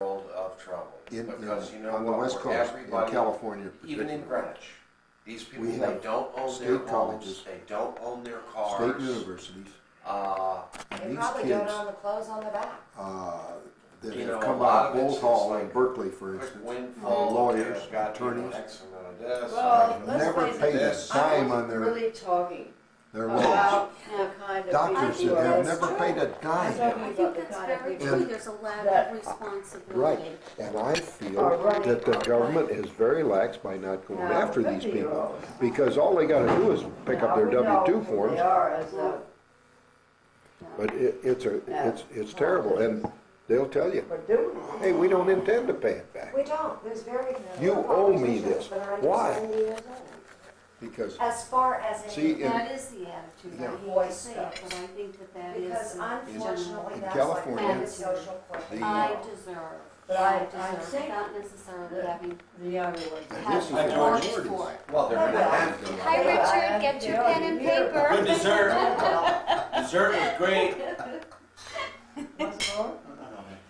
world of trouble. Because you know on the what, West Coast, in California, even in Greenwich, these people, we they don't own their colleges, homes, they don't own their cars. state universities. They probably don't own the clothes on the back. That have come out of Bolt Hall in Berkeley, for instance, lawyers, attorneys, never paid a dime on their loans. About the kind of Doctors people that who have are never paid a dime. I think that's very true. There's a lack of responsibility. Right, and I feel that the government is very lax by not going after these people, because all they gotta do is pick up their W-2 forms. But it's terrible, and they'll tell you, hey, we don't intend to pay it back. We don't. There's very You owe me this. Why? Because as far as that is the attitude. I hate to say it, but I think that is because unfortunately in that's California, like the social question. I deserve. I deserve, not necessarily having the other ones. This is had the worked minorities. for it. Well, they're gonna have to. Hi, Richard. Get your pen and paper. Good dessert. Dessert was great. What's more?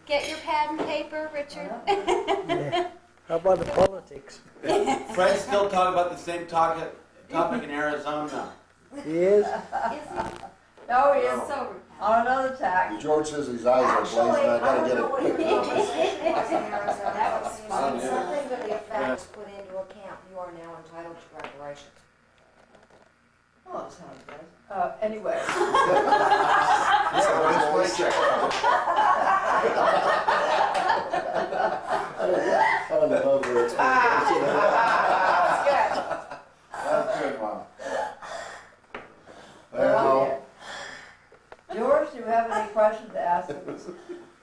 Get your pad and paper, Richard. Yeah. How about the politics? Fred's still talking about the same topic in Arizona. He is? No, he is So on another tack. George says his eyes are Actually, blazing, I I gotta don't get know what it. your conversation was in Arizona. That was Something to the effect was put into account. You are now entitled to reparations. Oh, that sounds nice. Anyway. I love her. That's good, Mom. Well, George, do you have any questions to ask him?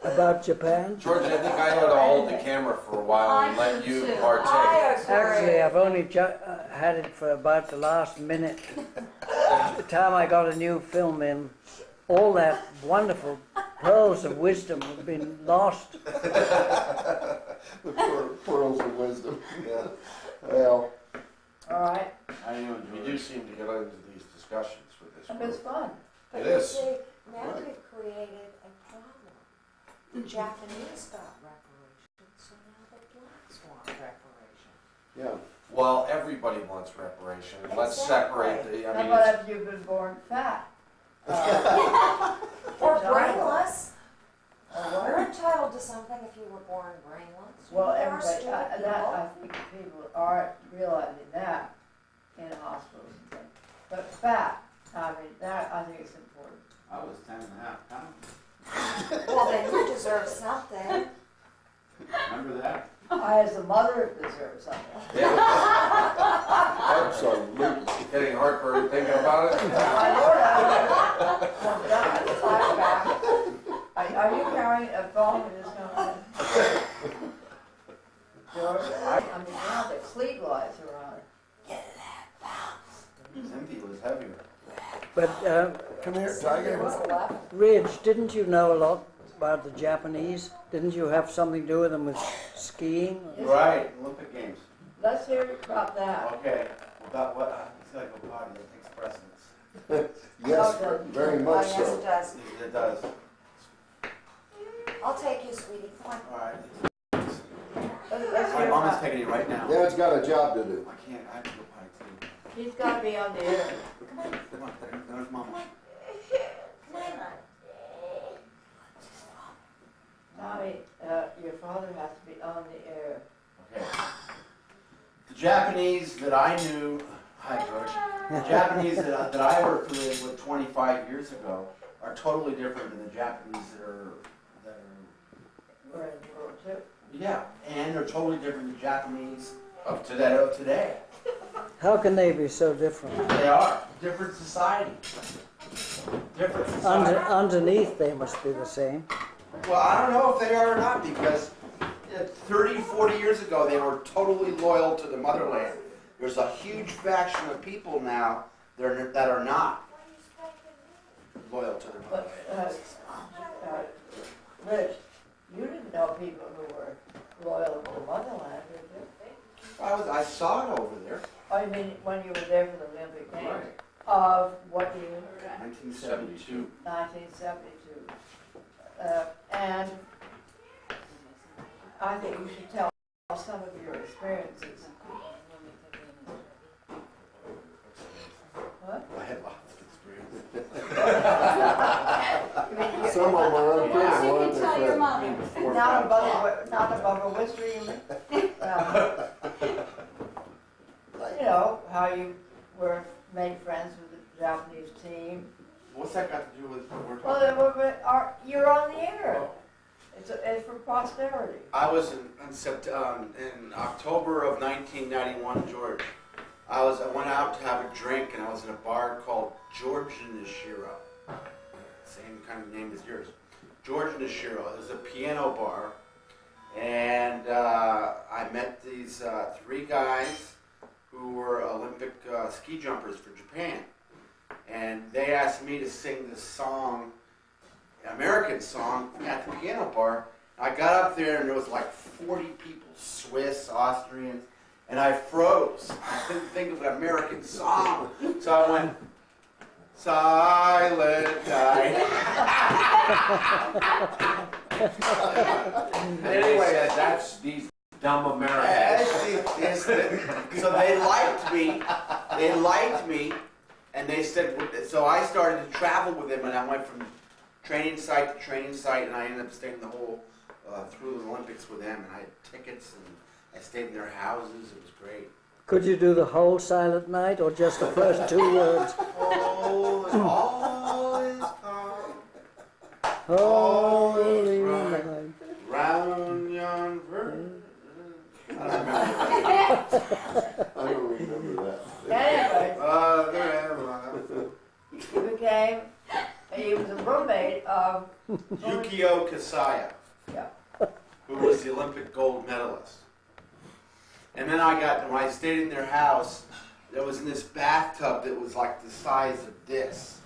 About Japan? George, I think I ought to hold the camera for a while and I let do you too. partake. Actually, I've only had it for about the last minute. The time I got a new film in, all that wonderful pearls of wisdom have been lost. the pearls of wisdom. Yeah. Well, All right. I know, We do seem to get into these discussions with this It was group. fun. But It you is. see, America created a problem. The Japanese got reparations, so now the blacks want reparations. yeah. Well, everybody wants reparation. Let's Exactly. separate the, How I mean, about it's- if you've been born fat? Or brainless. Or You're what? entitled to something if you were born brainless. Well, There are everybody, stupid I people. think people are realizing that in hospitals and things. But fat, I mean, that, I think is important. I was 10.5 pounds. Well, then you deserve something. Remember that? I, as a mother, deserve something. Absolutely. getting heartburn thinking about it. My Lord, I'm done with the flashback. Are you carrying a phone with this kind? George, I mean, now the cleat lights are on. Cynthia was heavier. But Come here, It Tiger. was 11. Ridge, didn't you know a lot about the Japanese? Didn't you have something to do with them with skiing? Right, Olympic Games. Let's hear about that. Okay, about what? It's like a party that takes precedence. Yes, very much Yes, it so. does. It does. I'll take you, sweetie. Come on. All right. Let's My hear mom is about, taking it right now. Dad's got a job to do. I can't. I have to go potty too. he's got to be on the air. Come on, there's Mama. Tommy, your father has to be on the air. Okay. The Japanese that I knew, hi George, the Japanese that I worked with 25 years ago are totally different than the Japanese that are We're in World War II. yeah, and they're totally different than the Japanese Of that today. are of today. How can they be so different? They are different society. Different society. Underneath, they must be the same. Well, I don't know if they are or not because 30, 40 years ago they were totally loyal to the motherland. There's a huge faction of people now that are not loyal to their But, motherland. Rich, you didn't know people who were loyal to the motherland, did you? I saw it over there. I mean, when you were there for the Olympic Games. Right. Of what year? 1972. 1972. And I think you should tell some of your experiences. What? I had lots of experience. Some of them are Yes, you unprintable. can tell your mother. Not above a whisper, you mean? You know, how you made friends with the Japanese team. What's that got to do with what we're Well, talking about? you're on the air. It's for posterity. I was in October of 1991, George. I went out to have a drink, and I was in a bar called George Nishiro. Same kind of name as yours. George Nishiro. It was a piano bar, and I met these 3 guys who were Olympic ski jumpers for Japan. And they asked me to sing this song, American song, at the piano bar. I got up there and there was like 40 people, Swiss, Austrians, and I froze. I couldn't think of an American song. So I went, Silent Night. Anyway, that's these dumb Americans. So they liked me, and they said, so I started to travel with them, and I went from training site to training site, and I ended up staying the whole, through the Olympics with them, and I had tickets, and I stayed in their houses. It was great. Could you do the whole Silent Night or just the first 2 words? All is calm. Holy night. Round yon verdant. I don't remember that. Anyway, he was a roommate of Yukio Kasaya, Yeah. who was the Olympic gold medalist. And then when I stayed in their house, there was in this bathtub that was like the size of this.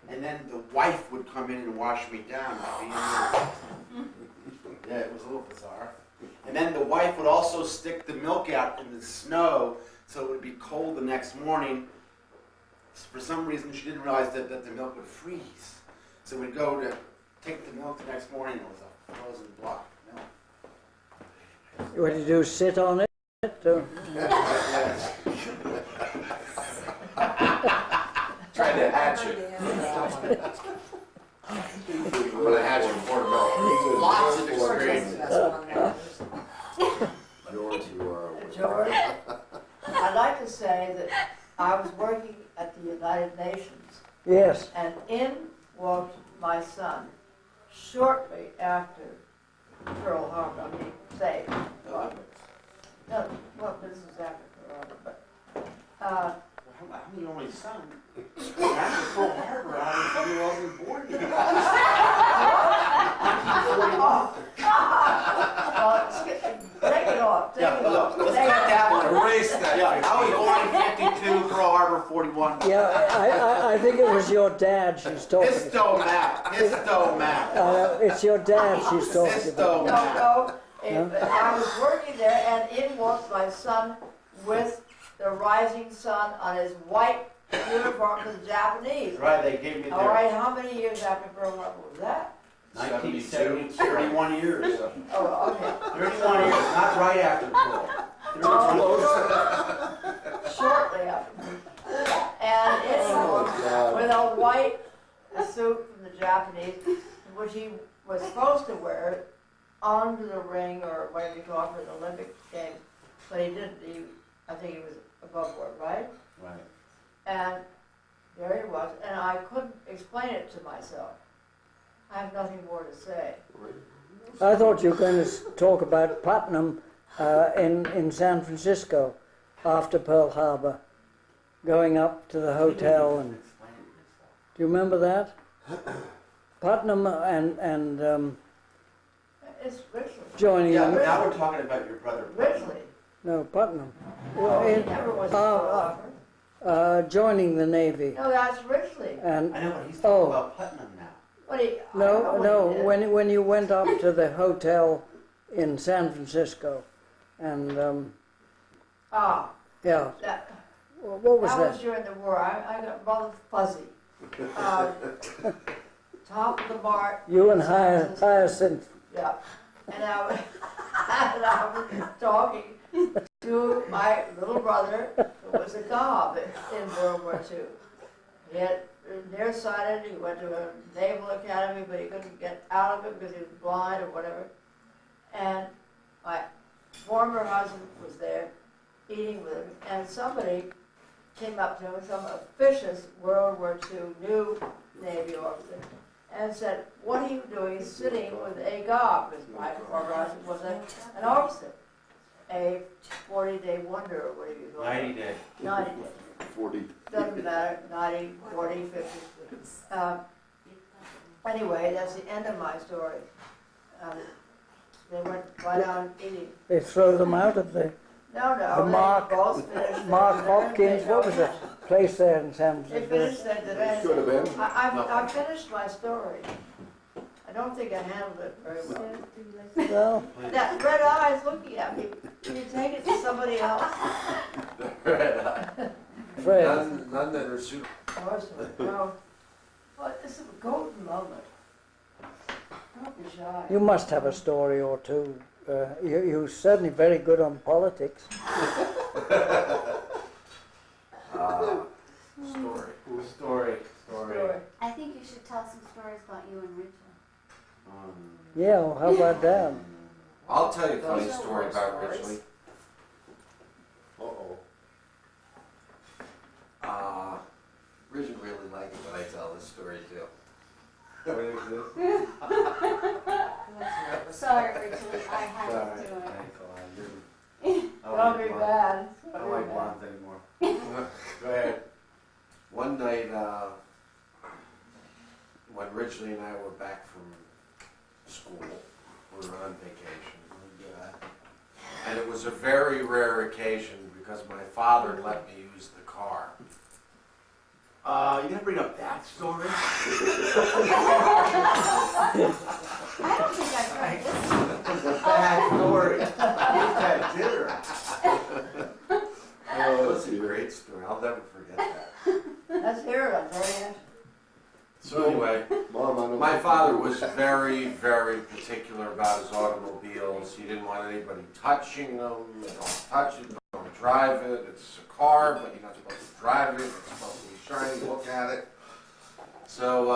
And then the wife would come in and wash me down. Yeah, it was a little bizarre. And then the wife would also stick the milk out in the snow so it would be cold the next morning. For some reason, she didn't realize that the milk would freeze. So we'd go to take the milk the next morning, and it was a frozen block of milk. What do you do, sit on it? Try to hatch it. I'm gonna hatch it portobello. Lots of experiences. George, you are. George, I'd like to say that I was working at the United Nations, Yes. and in walked my son shortly after Pearl Harbor. No, well, this is after Pearl Harbor, but I'm the only son. After Pearl Harbor, I wasn't born yet. Take it off. Yeah, look, let's cut that one. Erase that. Yeah, I was born in 52, Pearl Harbor 41. Yeah, I think it was your dad she's talking about. Histo-Map. It's your dad she's talking about. No. I was working there, and in walks my son with the rising sun on his white uniform for the Japanese. Right, they gave me All right, how many years after Pearl Harbor was that? 1972, 31 years. Oh, okay. 31 years, not right after Pearl. Shortly after. And it was with a white suit from the Japanese, which he was supposed to wear onto the ring or whatever you call it for the Olympic Games, but he didn't. I think he was above board, right? Right. And there he was, and I couldn't explain it to myself. I have nothing more to say. I thought you were going to talk about Putnam in San Francisco after Pearl Harbor, going up to the hotel. And do you remember that? Putnam and It's Ridgely. joining Yeah, them. but now we're talking about your brother. Ridgely. No, Putnam. No, he never was in Pearl Harbor. Joining the Navy. No, that's Ridgely. And I know, but he's talking about Putnam now. What I know what he did. when you went up to the hotel in San Francisco, and yeah, That, what was that that? was during the war. I got rather fuzzy. Top of the mark. You and San Francisco. Hyacinth. Yeah. And I I was talking to my little brother, who was a gob in World War II. He had nearsighted, he went to a naval academy, but he couldn't get out of it because he was blind or whatever. And my former husband was there eating with him, and somebody came up to him, some officious World War II new Navy officer, and said, "What are you doing sitting with a gob?" Because my former husband was an officer, a 40-day wonder, or whatever you call it. 90 days. 90 days. 40. Doesn't matter, 90, 40, 50. Anyway, that's the end of my story. They went right on eating. They throw them out of the No, The they Mark- both finished. Mark Hopkins, what was the place there in San They Francisco? finished their today. Should have been. I finished my story. I don't think I handled it very well. Well, That red eye's looking at me. Can you take it to somebody else? Fred, None that are suitable. No. But this is a golden moment. Don't be shy. you must have a story or two. You're certainly very good on politics. Story. Story. I think you should tell some stories about you and Rachel. Yeah, well, how about that? I'll tell you a funny Those are story war about stories. Ridgely. Richard really likes it when I tell this story too. What is this? Sorry, Rachel, I had to do it. Don't be bad. I don't like blondes anymore. Go ahead. One night, when Ridgely and I were back from school, we were on vacation. And it was a very rare occasion because my father let me use the car. You gonna bring up that story? I don't think I've heard this. It's a bad story. It's at dinner. Oh, it's a great story. I'll never forget that. Let's hear it, I'm very interested. So anyway, Mom, I don't my think- father was very, very particular about his automobiles. He didn't want anybody touching them. Don't touch it, don't drive it. It's a car, but you're not supposed to drive it. It's supposed to be shiny, look at it. So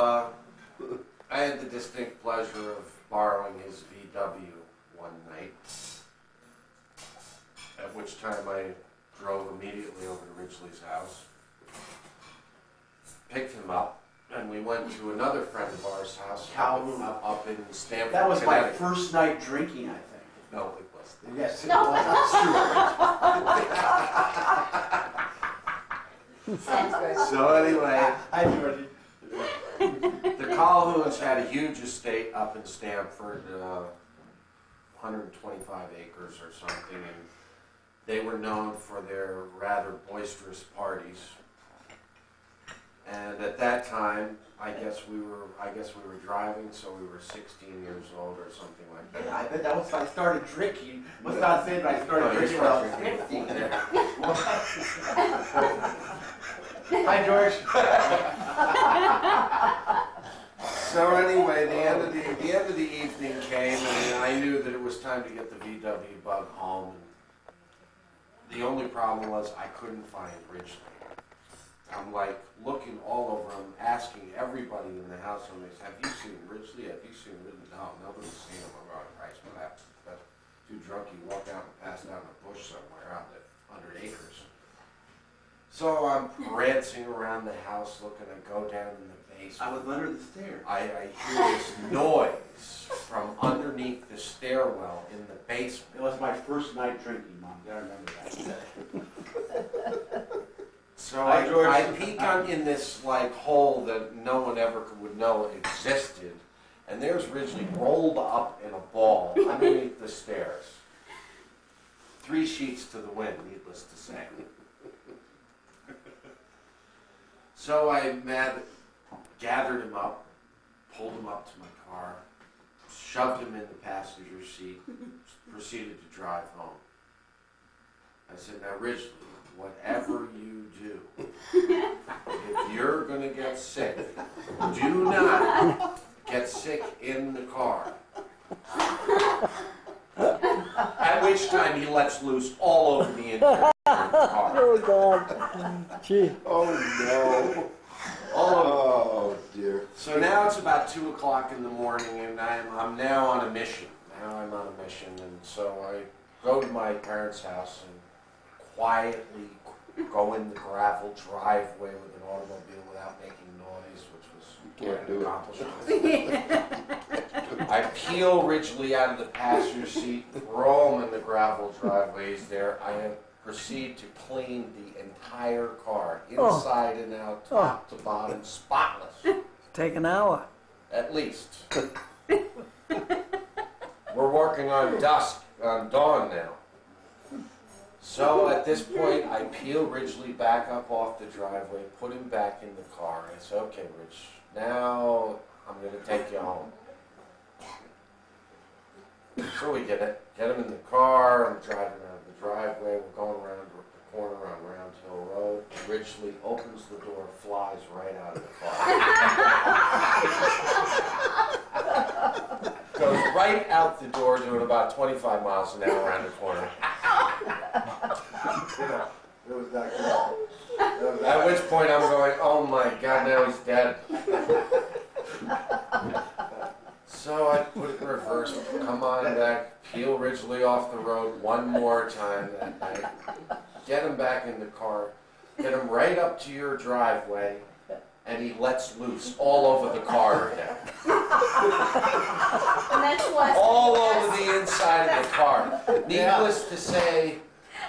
I had the distinct pleasure of borrowing his VW one night, at which time I drove immediately over to Ridgely's house, picked him up, and we went to another friend of ours' house Calhoun. up in Stamford, That was my Connecticut. first night drinking, I think. No, it wasn't. Yes, it was. Sounds good. So anyway, Hi, Georgie. the Calhouns had a huge estate up in Stamford, 125 acres or something, and they were known for their rather boisterous parties. And at that time, I guess we were driving, so we were 16 years old or something like Yeah, that. I bet that was when I started drinking. Must not say that I started No, you drinking when I was started 15. drinking. Hi, George. So anyway, the end of the evening came, and I knew that it was time to get the VW Bug home. And the only problem was I couldn't find Ridgely. I'm like looking all over. I'm asking everybody in the house. I'm like, "Have you seen Ridgely? Have you seen Ridgely?" No, nobody's seen him. I'm going, "Christ, what happened?" But too drunk, he walked out and passed out in a bush somewhere out at 100 acres. So I'm prancing around the house looking. I go down in the basement. I was under the stairs. I hear this noise from underneath the stairwell in the basement. It was my first night drinking, Mom. I remember that. So Hi, George. I peek in this like hole that no one ever would know existed, and there's Ridgely rolled up in a ball underneath the stairs. 3 sheets to the wind, needless to say. So I gathered him up, pulled him up to my car, shoved him in the passenger seat, proceeded to drive home. I said, "Now, Ridgely, whatever you do, if you're going to get sick, do not get sick in the car." which time he lets loose all over the interior of the car. Oh God. Gee. Oh no. Oh dear. So now it's about 2 o'clock in the morning, and I'm now on a mission. And so I go to my parents' house and quietly go in the gravel driveway with an automobile without making noise, which was Can't quite an do it. accomplishment. I peel Ridgely out of the passenger seat, throw him in the gravel driveway. He's there. I proceed to clean the entire car, inside and out, top to bottom, spotless. Take an hour. At least. We're working on dawn now. So at this point, I peel Ridgely back up off the driveway, put him back in the car. I say, okay, Rich, now I'm going to take you home. So we get him in the car, I'm driving out the driveway, we're going around the corner on Round Hill Road. Ridgely opens the door, flies right out of the car. Goes right out the door, doing about 25 miles an hour around the corner. It was that good. At which point I'm going, oh my God, now he's dead. So I put it in reverse, come on back, peel Ridgely off the road one more time that night, get him back in the car, get him right up to your driveway, and he lets loose all over the car again. And that's what. All over the inside of the car. Needless to say,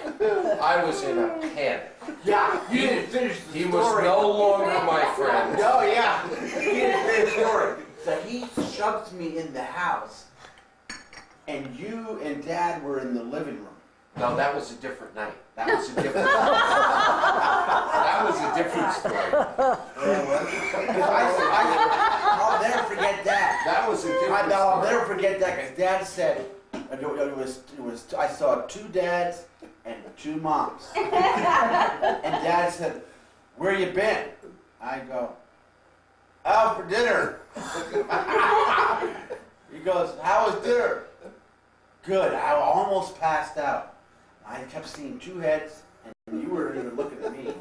I was in a panic. Yeah, you didn't finish the story. He was no longer my friend. No, yeah. You didn't finish the story. So he shoved me in the house, and you and Dad were in the living room. No, that was a different night. That was a different That was a different story. I'll never forget that. That was a different I'll story. never forget that because Dad said I saw 2 dads and 2 moms. And Dad said, "Where you been?" I go, "Out for dinner." He goes, "How was dinner?" "Good. I almost passed out." I kept seeing 2 heads, and you weren't even looking at me.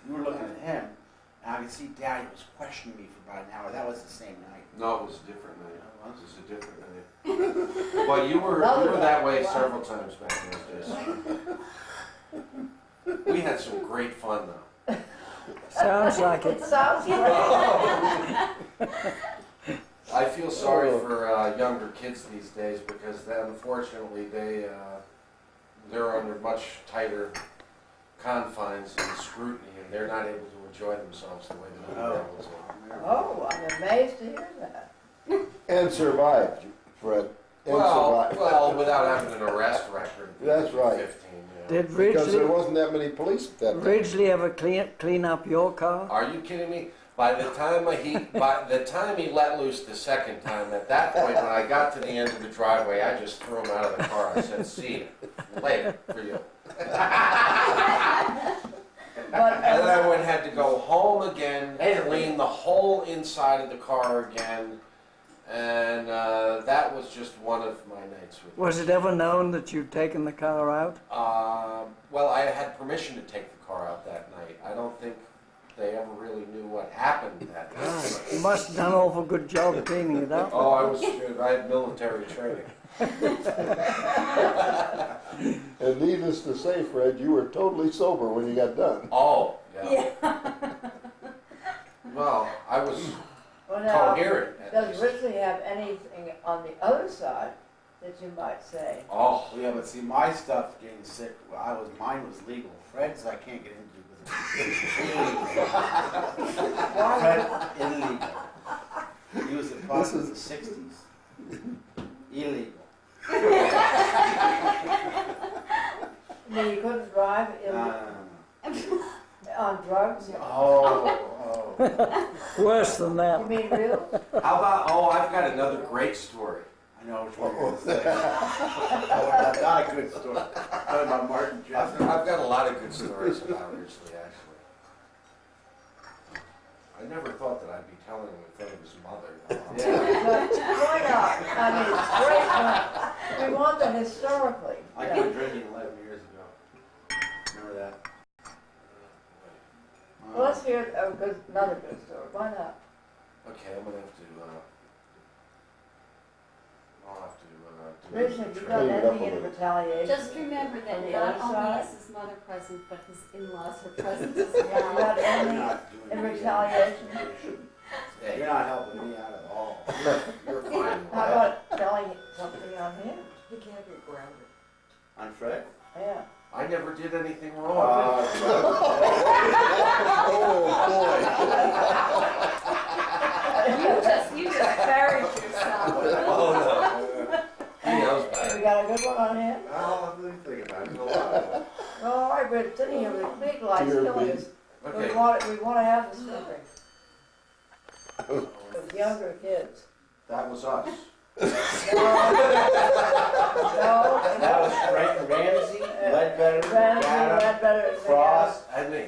You were looking at him. And I could see Dad was questioning me for about an hour. That was the same night. No, it was a different night. It was a different night. But you were that way several times back in those days. We had some great fun though. Sounds like it. It sounds great. I feel sorry for younger kids these days because unfortunately they're under much tighter confines and scrutiny, and they're not able to enjoy themselves the way that we were able to. Oh, I'm amazed to hear that. And survived, Fred. And survived. Well, without having an arrest record. That's right. 15, yeah. Did Because there Ridgely, wasn't that many police at that time. Ridgely ever clean up your car? Are you kidding me? By the time he let loose the second time, at that point when I got to the end of the driveway, I just threw him out of the car. I said, "See you later for you." And then I had to go home again, clean the whole inside of the car again, and that was just one of my nights with. Was it ever known that you'd taken the car out? Well, I had permission to take the car out that night. I don't think they ever really knew what happened that night. You must have done an awful good job cleaning it up. Oh, I was good. I had military training. And needless to say, Fred, you were totally sober when you got done. Oh, yeah. Well, I was coherent. Does Ridgely have anything on the other side that you might say? Oh, Yeah, but see, my stuff getting sick, mine was legal. Fred's I can't get into Fred, illegal. He was a part of the 60s. Illegal. I mean, you couldn't drive on drugs? Oh. Worse than You that. mean real? how about, I've got another great story. I know which one you're going to say. That's not a good story. Talking about Martin I've Jeffrey. got a lot of good stories about Ridgely, actually. I never thought that I'd be telling him in front of his mother. But why not? I mean, it's great fun. we want the historically. I Yeah. quit drinking 11 years ago. Remember that? Well, let's hear another good story. Why not? Okay, I'm gonna have to, I'll have to, do Rich, have you Clean done it up a anything in little. retaliation? Just remember On that the not other only side? is his mother present, but his in-laws are present as Have you well. got You're anything not doing in me retaliation? any- You're not helping me out at all. You're fine. How about telling something on him? He can't get grounded. On Fred? Yeah. I never did anything wrong. You just buried yourself. Oh, no. He knows We better. got a good one on him? I'll really think about it. There's a lot of them. All right, we're sitting here with a big light Dear killing me. us. Okay. We want to have the story. With younger kids. That was us. No, That was Frank Ramsey, Ledbetter, Ramsey, Adam, Ledbetter, Frost, And me.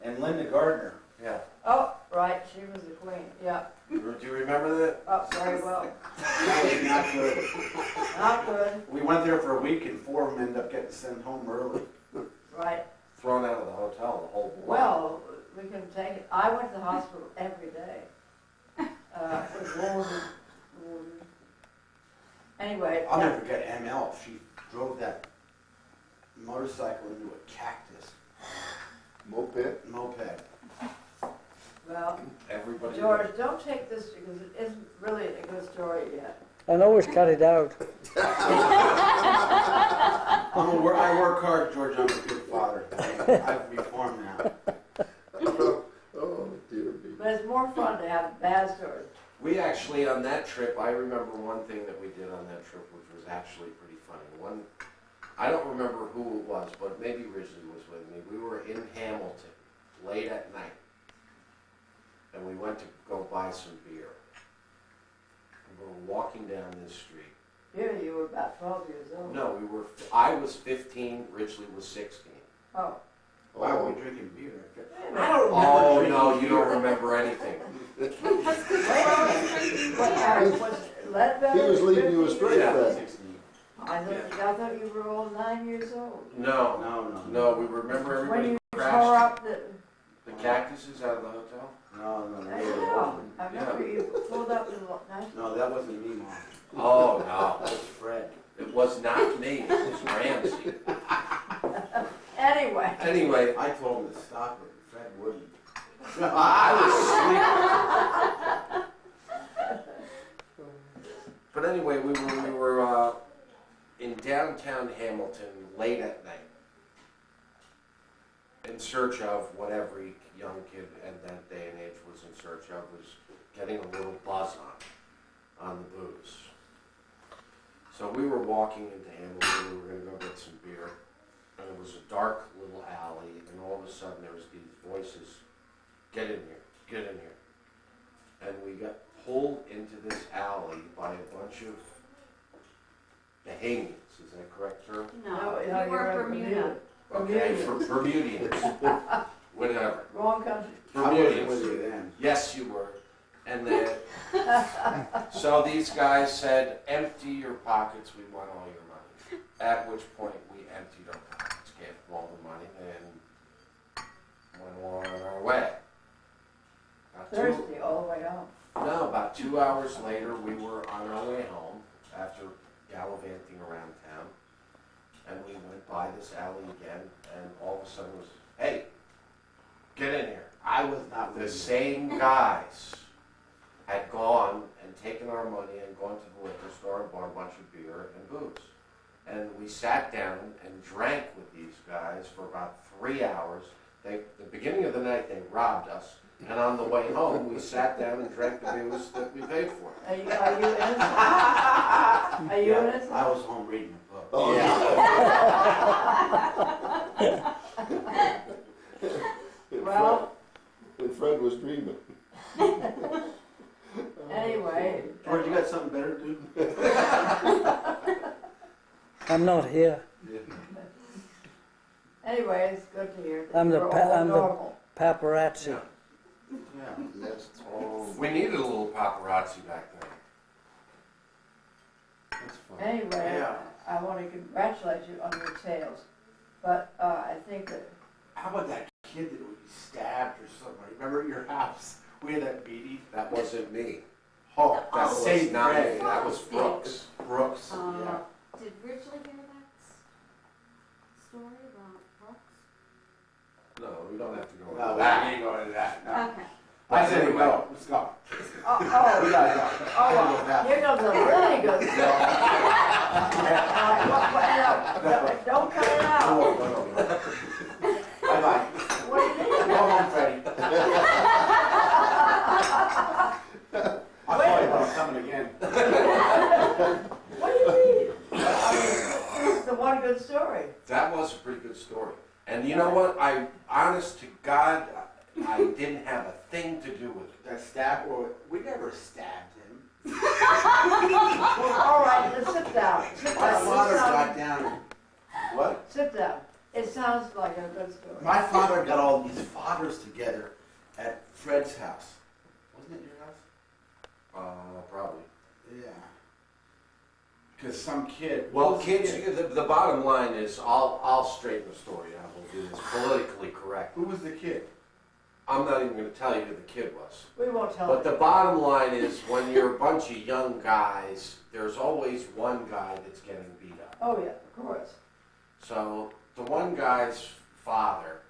and Linda Gardner. Yeah. Oh, right, she was the queen, yeah. Do you remember that? Oh, very well. That was not good. Not good, We went there for a week and 4 of them ended up getting sent home early. right. Thrown out of the hotel, the whole block. Well, we can take it. I went to the hospital every day. With wounded. Anyway. I'll never forget ML. She drove that motorcycle into a cactus moped. Well, Everybody. George, don't take this because it isn't really a good story yet. And always cut it out. I work hard, George. I'm a good father. I've reformed now. Oh, dear me. But it's more fun to have bad stories. We actually, on that trip, I remember one thing that we did on that trip, which was actually pretty funny. I don't remember who it was, but maybe Ridgely was with me. We were in Hamilton, late at night, and we went to go buy some beer. And we were walking down this street. Here you were about 12 years old. No, I was 15, Ridgely was 16. Oh. Why were we drinking beer? I I don't remember Oh, drinking no, you beer. don't remember anything. What was Ledbetter? He was leading you astray, Yeah. Fred. 16. I thought you were all 9 years old. No, No. we remember When everybody you tore crashed up the... the cactuses out of the hotel. No. I know. I remember you pulled up the nice... No, that wasn't me, Mom. Oh, That no. was Fred. It was not me, it was Ramsey. Anyway. Anyway, I told him to stop it. Fred wouldn't. I was sleeping. But anyway, we were in downtown Hamilton late at night in search of what every young kid at that day and age was in search of, was getting a little buzz on the booze. So we were walking into Hamilton, we were going to go get some beer, and it was a dark little alley, and all of a sudden there was these voices, get in here, get in here. And we got pulled into this alley by a bunch of Bahamians, is that correct, sir? No, you you were were Bermuda. Okay, for Bermudians, whatever. Wrong country. I wasn't with Bermudians. you then. Yes, you were. And then, so these guys said, empty your pockets, we want all your money. At which point we emptied our pockets, gave them all the money, and went on our way. Thursday, all the way home. No, about 2 hours later, we were on our way home after gallivanting around town, and we went by this alley again, and all of a sudden it was, hey, get in here. I was not with The you. same guys had gone and taken our money and gone to the liquor store and bought a bunch of beer and booze. And we sat down and drank with these guys for about 3 hours. The beginning of the night, they robbed us. And on the way home, we sat down and drank the booze that we paid for. Are you innocent? Are you innocent? I was home reading a book. Oh, Well, And Fred was dreaming. anyway. George, you got something better to do? I'm not here. Anyway, it's good to hear that I'm the you're pa- all I'm the- normal. Paparazzi. Yeah. Yeah. That's all. We needed a little paparazzi back then. That's Anyway, Yeah. I want to congratulate you on your tales, but I think that How about that kid that was stabbed or something? Remember at your house? We had that meeting. That wasn't me. Oh, That that's was Saint not me. Fred. That was Brooks. Brooks. Yeah. Did Ridgely hear that story about Brooks? No, we don't have to go No, into we that. ain't going to that. No. Okay. I said we go. Let's go. oh, We oh, gotta go. oh, here comes a really good story. Don't cut it out. Bye bye. What do you mean? Go home, Freddie. I'll call you when I'm coming again. What do you mean? I mean, this is the one good story. That was a pretty good story. And you know what? Honest to God, I didn't have a thing to do with it. That stab, or we never stabbed him. Well, all right, let's sit down. Sit My down. father got down. What? Sit down. It sounds like a good story. My father got all these fathers together at Fred's house. Wasn't it your house? Probably. Yeah. Because some kid. Well, what was the kids, kid? the bottom line is, I'll straighten the story out. We'll do this politically correct. Who was the kid? I'm not even going to tell you who the kid was. We won't tell But you. the bottom line is, when you're a bunch of young guys, there's always one guy that's getting beat up. Oh, yeah, of course. So the one guy's father,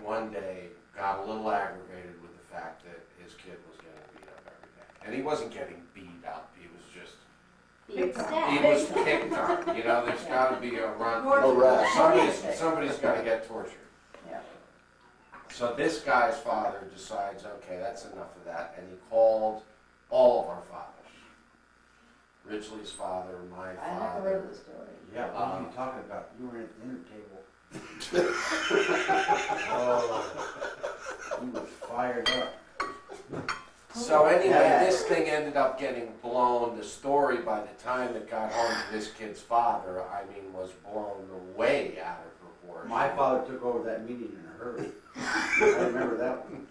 one day, got a little aggravated with the fact that his kid was getting beat up every day. And he wasn't getting beat up, he was just, Being Big stabbed. he was picked on. You know, there's got to be a run. No rest. Somebody's got to get tortured. Yeah. So this guy's father decides, okay, that's enough of that, and he called all of our fathers. Ridgely's father, my I never father. heard the story. Yeah, what are you talking about? You were at the dinner table. Oh, you were fired up. So anyway, Yeah. this thing ended up getting blown. The story, by the time it got home to this kid's father, I mean, was blown way out of proportion. My father took over that meeting in a hurry. I remember that one.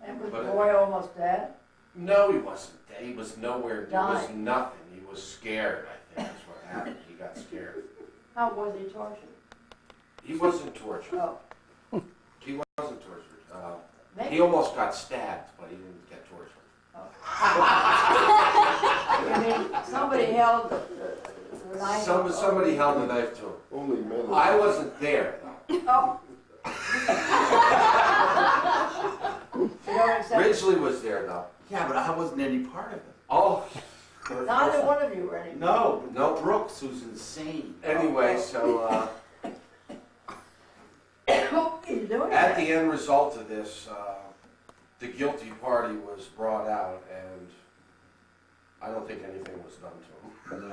And was the But- boy almost dead? No, he wasn't dead. He was nowhere. He was Dying. nothing. He was scared, I think is what happened. He got scared. How was he tortured? He wasn't tortured. Oh, He wasn't tortured. maybe. He almost got stabbed, but he didn't get tortured. You mean somebody held the knife? Somebody held the knife to him. Only men. I wasn't there, though. Oh. You don't accept? Ridgely was there, though. Yeah, but I wasn't any part of it. Oh, Neither one of you were any. No, No. Brooks, who's insane. anyway, so What are you doing? at the end result of this, the guilty party was brought out, and I don't think anything was done to him.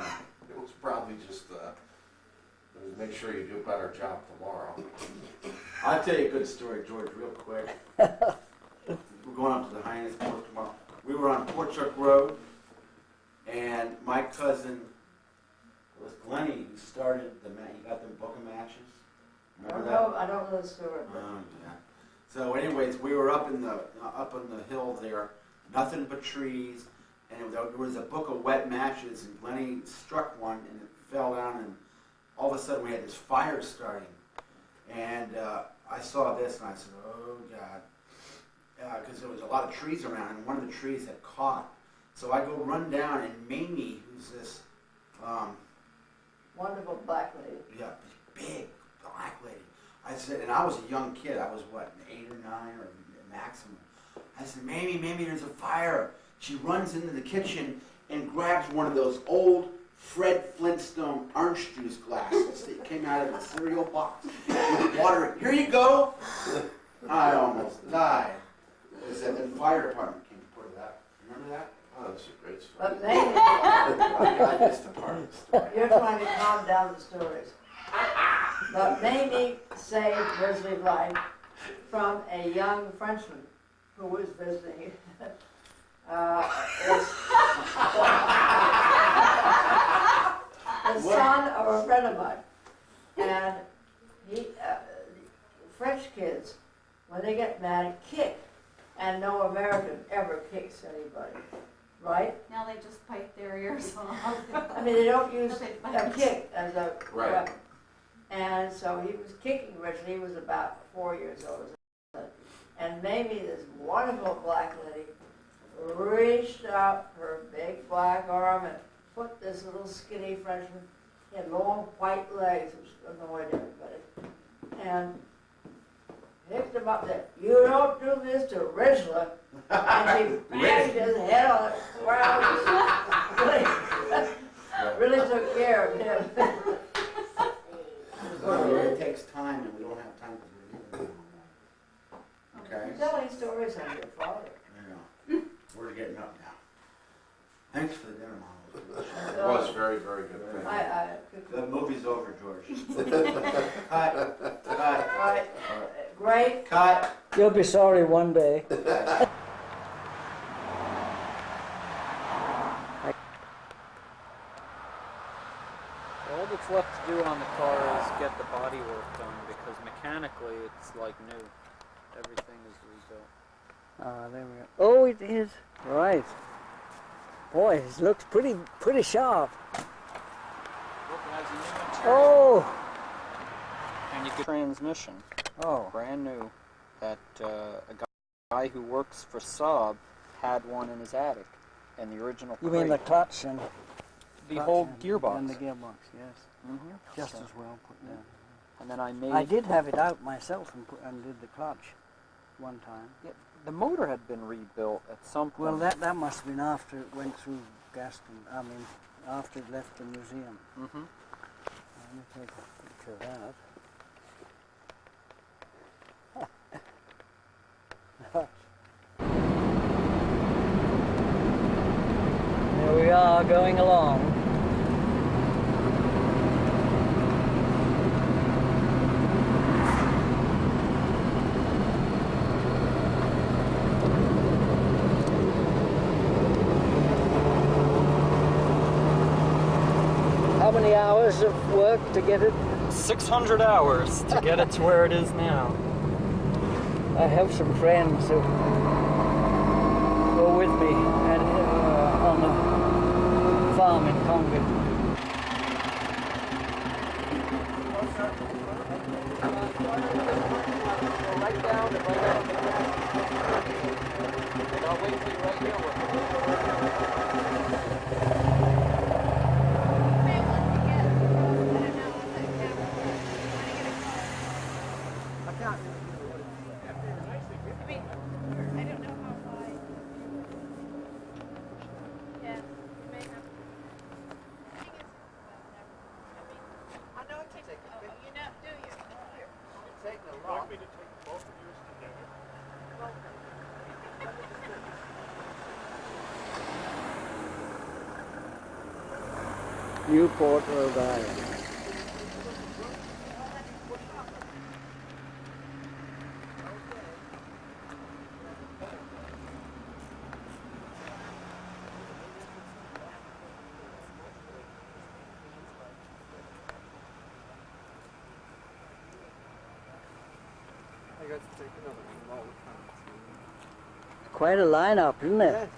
It was probably just, it was make sure you do a better job tomorrow. I'll tell you a good story, George, real quick. We're going up to the Highness Court tomorrow. We were on Port Chuck Road, and my cousin, it was Glennie, who started he got the book of matches. Remember that? I don't know the story. Oh, yeah. So anyways, we were up on the hill there, nothing but trees, and there was a book of wet matches, and Glennie struck one, and it fell down, and all of a sudden we had this fire starting. And I saw this, and I said, oh, God. Because there was a lot of trees around, and one of the trees had caught. So I go run down, and Mamie, who's this, Wonderful black lady. yeah, big black lady. I said, and I was a young kid. I was, what, 8 or 9 or maximum. I said, Mamie, there's a fire. She runs into the kitchen and grabs one of those old Fred Flintstone orange juice glasses that came out of the cereal box with water. Here you go. I almost died. It was that the fire department came to put it out. Remember that? Oh, that's a great story. But maybe I missed a part of the story. you're trying to calm down the stories. But Mamie saved Grizzly's life from a young Frenchman who was visiting. The son of a friend of mine. And French kids, when they get mad, kick. And no American ever kicks anybody. right? Now they just bite their ears off. I mean, they don't use They a bite. kick as a Right. weapon. And so he was kicking Richard. He was about 4 years old. And Mamie, this wonderful black lady, reached out her big black arm and put this little skinny Frenchman. He had long white legs, which annoyed everybody. And picked him up and said, "You don't do this to Ridgela." And she banged his head on the ground. Really took care of him. It takes time, and we don't have time to do it. Okay? You're telling stories on your father. Yeah. We're getting up now. Thanks for the dinner, Mom. It was very, very good. The movie's over, George. Cut. Cut. Right. Great. Cut. You'll be sorry one day. All that's left to do on the car is get the body work done because mechanically it's like new. Everything is rebuilt. Ah, there we go. Oh, it is. Right. Boy, it looks pretty sharp. Look, it has a new interior. Oh! And you get transmission. Oh. Brand new. That a guy who works for Saab had one in his attic. And the original You mean the crate. clutch and... The whole gearbox. And the gearbox, yes. Mm-hmm. Just as well put down. And then I made... I did have it out myself and did the clutch one time. Yeah, the motor had been rebuilt at some point. Well, that must have been after it went through Gaston. I mean, after it left the museum. Mm-hmm. Let me take a picture of that. There we are, going along. How many hours of work to get it? 600 hours to get it to where it is now. I have some friends who go with me and on a farm in Congo. Right down and right out. And I'll wait till you're right here with me. Newport, Rhode Island. Quite a lineup, isn't it?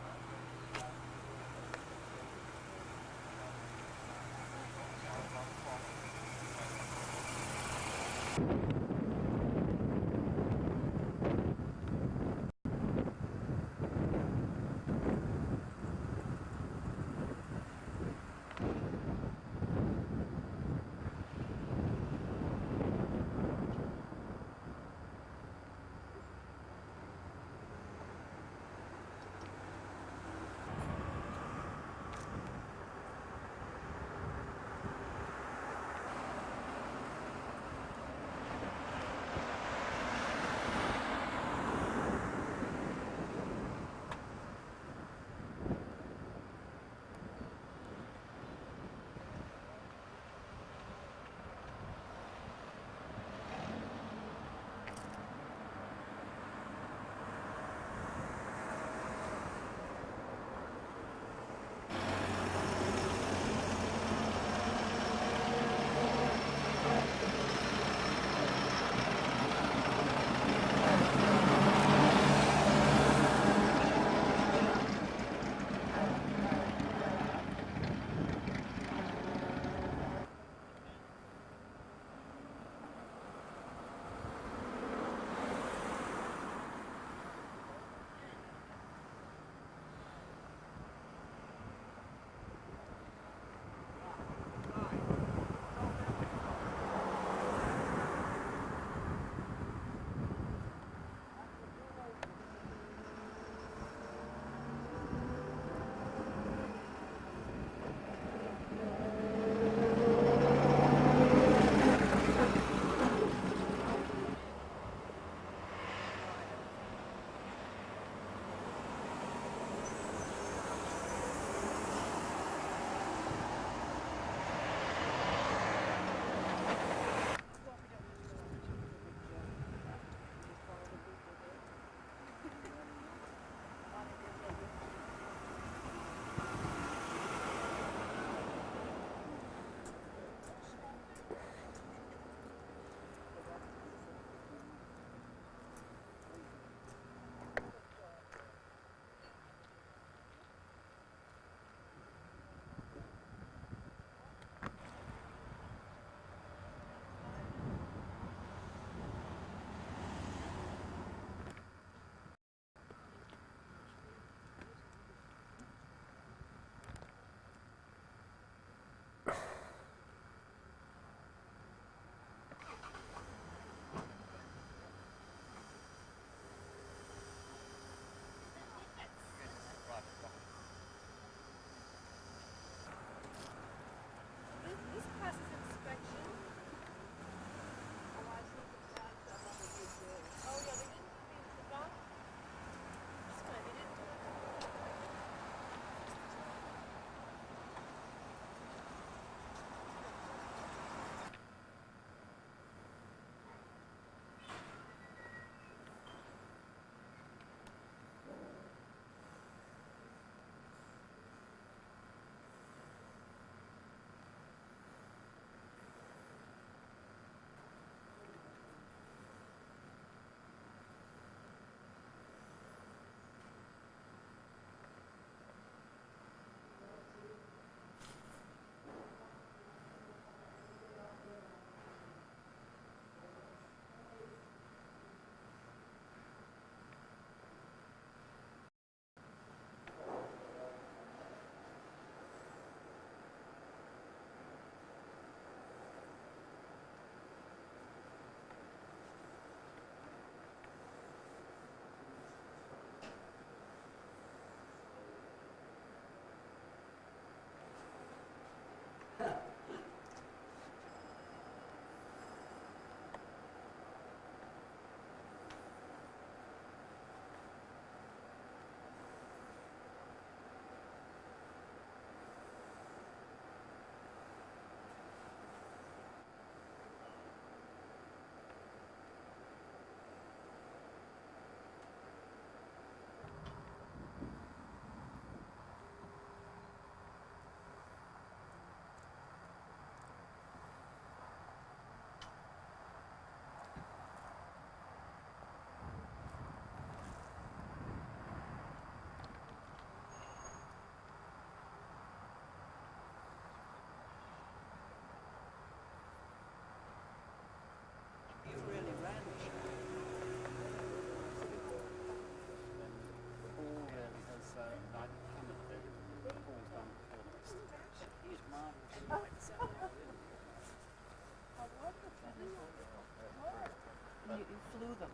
you flew them?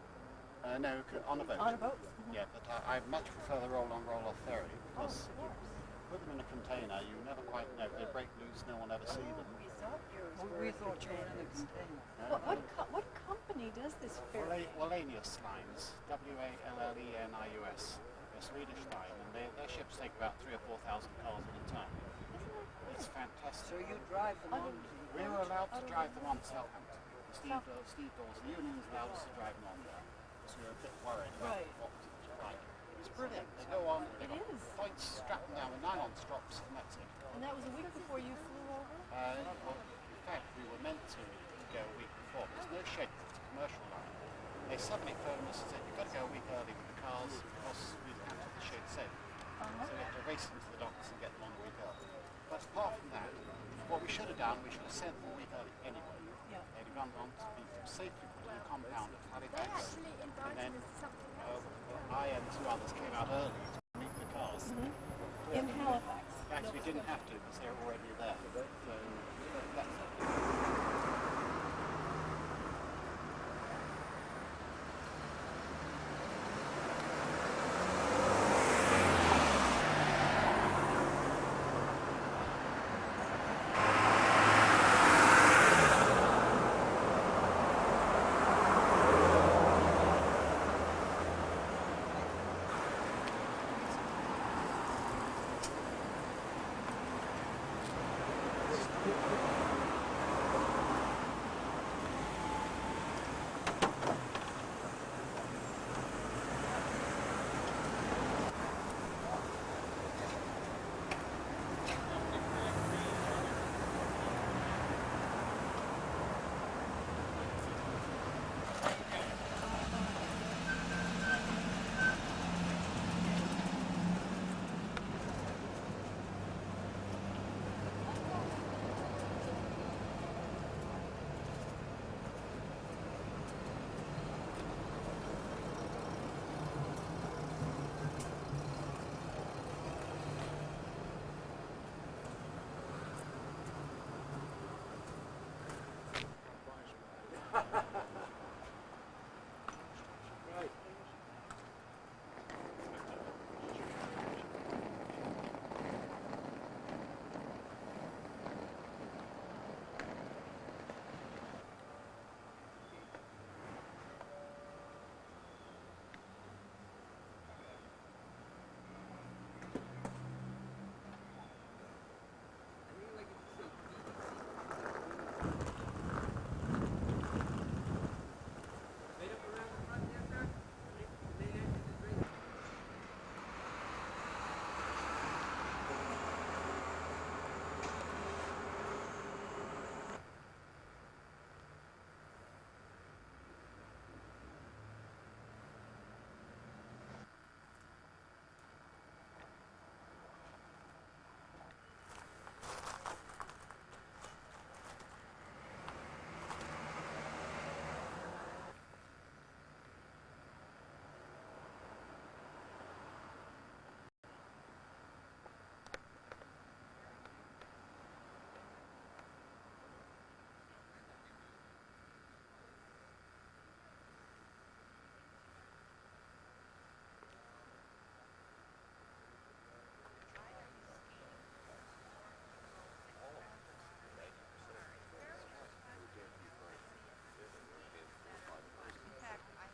No, on a boat. On a boat? Yeah, but I much prefer the roll-on, roll-off ferry because put them in a container, you never quite know. If they break loose, no one ever see them. We thought you were in a container. What company does this ferry? Wallenius Lines, Wallenius. They're a Swedish line, and their ships take about 3,000 or 4,000 cars at a time. It's fantastic. So you drive them on? We were allowed to drive them on Southampton. Steve Dawes, the unions allowed us to drive them on there. We were a bit worried about what it was like. It's brilliant. They go on, they've got points strapped down with nylon straps, and that's it. And that was a week before you flew over? Well, in fact, we were meant to go a week before. There's no schedule, it's a commercial line. They suddenly phoned us and said, you've got to go a week early with the cars because we've cancelled the shared sailing. So we had to race into the docks and get them on a week early. But apart from that, what we should have done, we should have sent them a week early anyway. They'd have gone on to be safely put in the compound at Halifax. And then I and two others came out early to meet the cars. In Halifax? Actually, we didn't have to because they were already there. So that's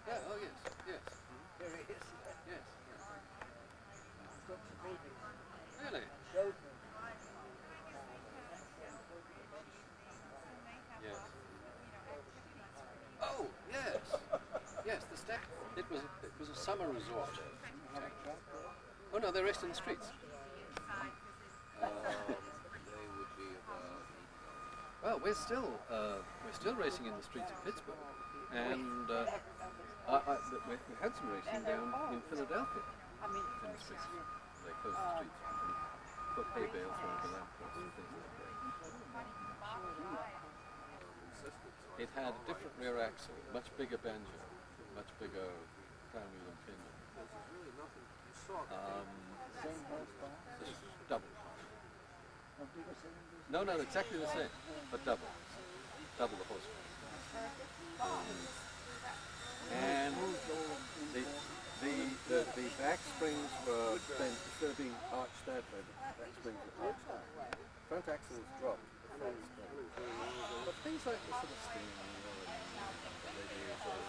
Yeah, oh yes, yes. There he is. Yes. Really? Yes. Oh, yes. Yes, the stack. It was a summer resort. Oh no, they rest in the streets. They would be about. Well, we're still racing in the streets of Pittsburgh, and we had some racing down in Philadelphia. In the streets, they closed the streets and put hay bales around the lampposts and things like that. It had a different rear axle, much bigger banjo, much bigger crown wheel and pinion. Double. No, exactly the same, but double the horsepower. Back springs were then, instead of being arch stab fed, back springs were arch stab. Front axle was dropped. But things like the sort of steering wheel and radiator.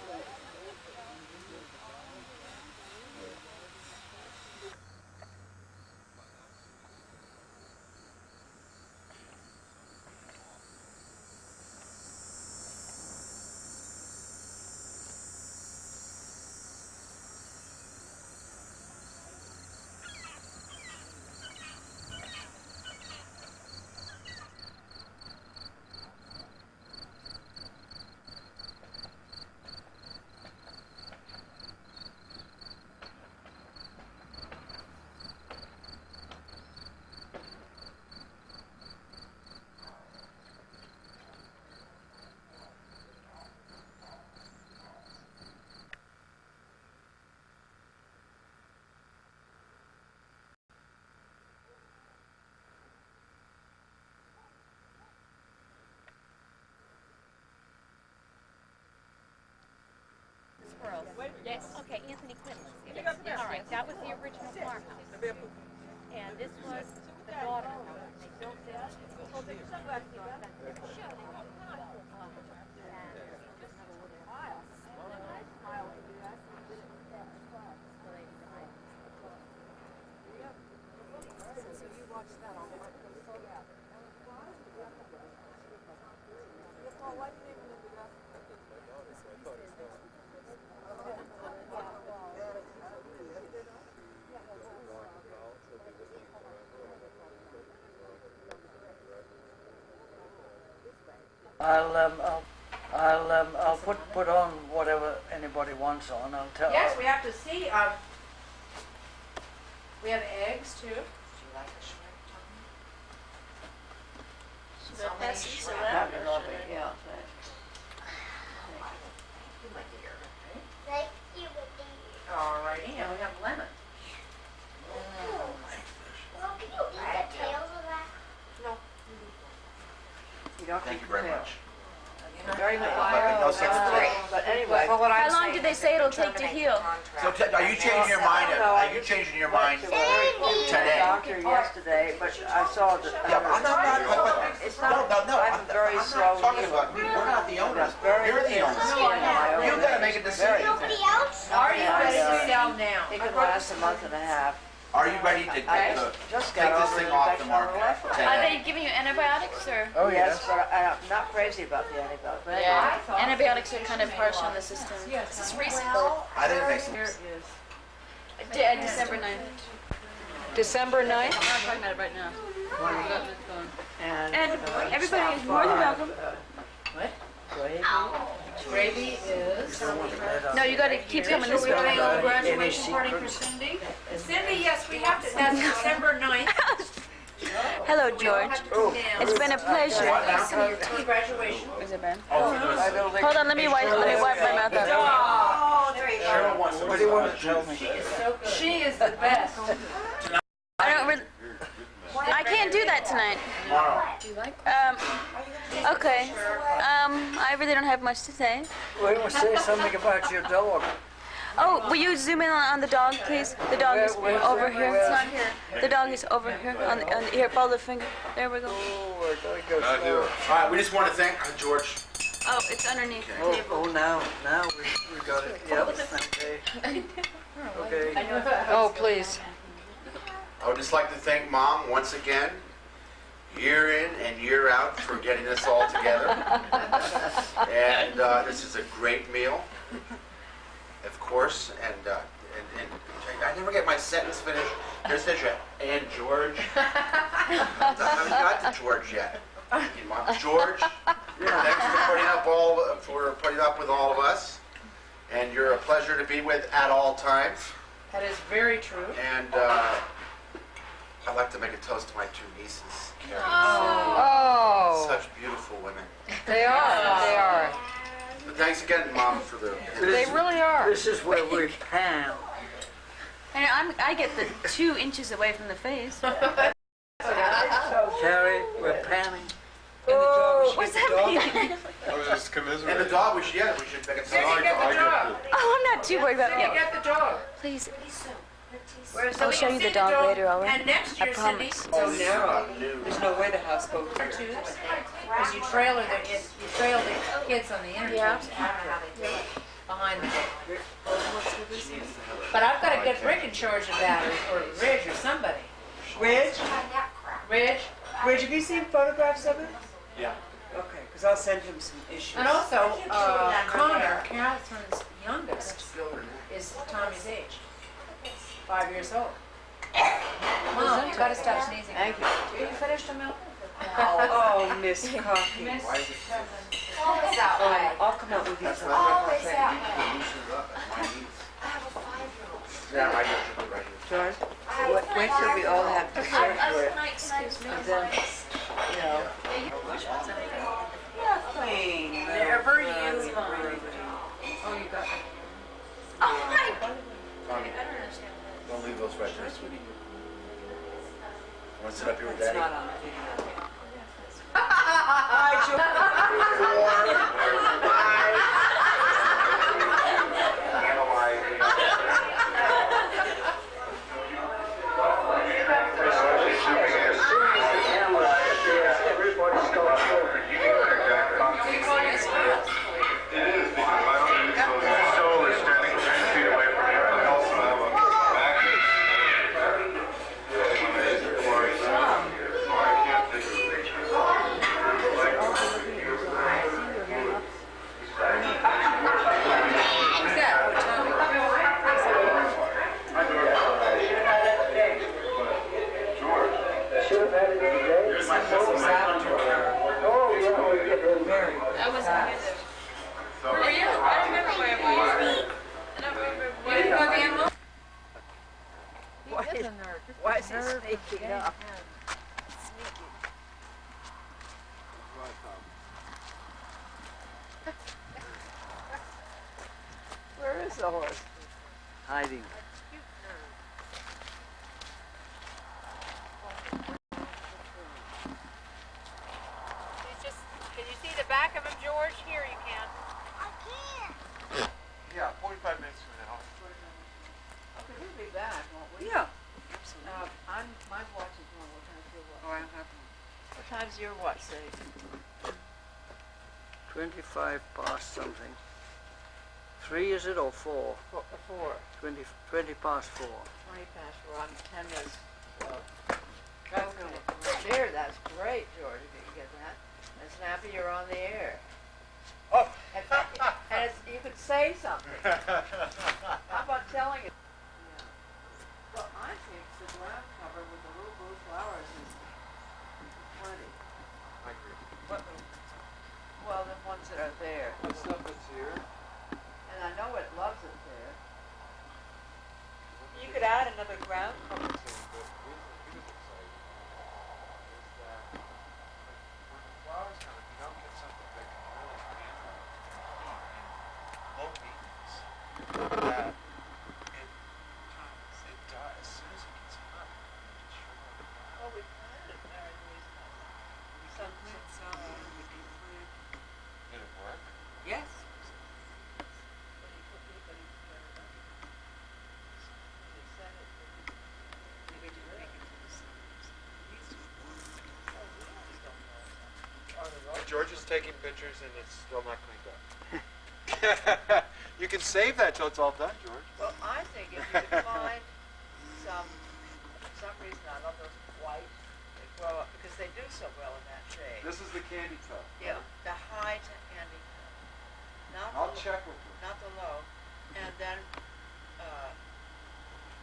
Yes. Okay, Anthony Clinton. All right, that was the original farmhouse. And this was the daughter house. They built this. So you watched that on I'll put on whatever anybody wants on. I'll tell. Yes, we have to see. We have eggs too. Do you like the shrimp, Tommy? The best shrimp. That'd be lovely. Yeah. Thank you, baby. Alrighty, and we have lemon. Well, can you eat the tails of that? No. You don't. Thank you very much. Very good. No sense to it. But anyway. How long did they say it'll take to heal? So are you changing your mind? Are you changing your mind today? Doctor yesterday, but I saw that. Yeah, I'm not. It's not. No. I'm very slow. I'm talking about you. We're not the owners. You're the owners. You gotta make a decision. Nobody else? Are you ready to sell now? It could last a month and a half. Are you ready to take this thing off the market? Are they giving you antibiotics or? Oh yes, but I'm not crazy about the antibiotics. Yeah. Antibiotics are kind of harsh on the system. This is recent. I didn't make some. December 9th. December 9th? I'm not talking about it right now. And everybody is more than welcome. What? Gravy is. No, you got to keep coming this way. Graduation party for Cindy? Cindy, yes, we have to. That's December 9th. Hello, George. It's been a pleasure. Graduation. Is it Ben? Oh, Hold on, let me wipe my mouth out. Oh, there you Cheryl go. wants to. What do you want to tell me? She is the best. I can't do that tonight. Do you like? Okay. I really don't have much to say. We will say something about your dog. Oh, will you zoom in on the dog, please? The dog is over here. It's not here. The dog is over here. On here, follow the finger. There we go. Oh, we're going to go slow. All right, we just want to thank George. Oh, it's underneath the Oh, table. now we got it. Yep. Okay. Okay. Oh, please. I would just like to thank Mom once again, year in and year out, for getting us all together. And this is a great meal, of course. And I never get my sentence finished. There's such a and George. I haven't got to George yet. Mom, George, thanks for putting up with all of us. And you're a pleasure to be with at all times. That is very true. And I'd like to make a toast to my two nieces, Carrie and Oh. Cindy. Such beautiful women. They are. They are. But thanks again, Mom, for the... They really are. This is where we pan. And I get the 2 inches away from the face. Carrie, we're panning. What's that mean? I was just commiserating. And the dog, we should make a toast. Cindy, get the dog. Oh, I'm not too worried about Cindy, it. get the dog. Please. Whereas I'll show you the dog later, Owen. And next I year, Cindy. promise. So narrow. There's no way the houseboat. Because you trail the kids on the interchange behind the boat. But I've got to get Rick in charge of that, or Ridge, or somebody. Ridge? Ridge? Ridge, have you seen photographs of it? Yeah. Okay, because I'll send him some issues. And also, Connor, Catherine's youngest, is Tommy's age. 5 years old. Mom, you gotta stop sneezing. Thank you. Did you finish the milk? Oh, Miss Coffee. Always that way. I'll come out with you for a Always thing. that way. I have a 5-year-old. Yeah, I get you right here. George, wait till we all have to search for it. And then, you know. Nothing. Never use mine. Oh, you got it. Oh, hi. Tommy, don't leave those right there, sweetie. Want to sit up here with It's Daddy? not on the video. Hi, Why is he sneaking up? Where is the horse? Hiding. Can you see the back of him, George? Here you can. I can't. Yeah, 45 minutes from now. Okay, we'll be back, won't we? Yeah. My watch is wrong. What time's your watch? Oh, I don't have one. What time's your watch say? 25 past something. 3 is it or 4? 4. 20 past 4. 20 past 4. I'm 10 minutes. That's good. There, that's great, George, if you can get that. And Snappy, you're on the air. Oh! And you could say something. How about telling it? Yeah. Well, I think the ground cover with the little blue flowers is plenty. I agree. Well, the ones that are there. The stuff that's here. And I know it loves it there. You could add another ground cover. But he was excited. Is that when the flowers come, if you don't get something that can really handle low maintenance, that it dies as soon as it gets hot. It just shrivel up. Well, we planted it there in these some Did it work? Yes. George is taking pictures and it's still not cleaned up. You can save that till it's all done, George. Well, I think if you could find some, for some reason, I love those white, they grow up, because they do so well in that shade. This is the candy tub. Yeah, the high to candy. Not I'll the, check with you. not the low. And then,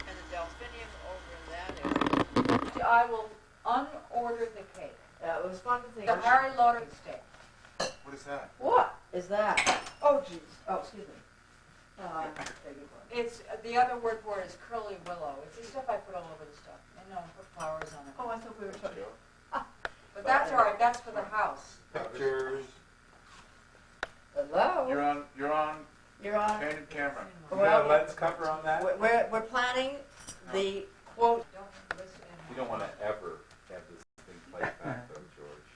and the delphinium over in that area. I will unorder the cake. It was fun to think. The Harry Lauder steak. What is that? What is that? Oh, jeez. Oh, excuse me. It's, the other word for it is curly willow. It's the stuff I put all over the stuff. I know, put flowers on it. Oh, I thought we were talking. But that's all right, that's for the house. Pictures. Hello? You're on You're on. candid camera. You got a lens cover on that? We're planning the quote. Don't listen. You don't want to ever have this thing played back, though, George.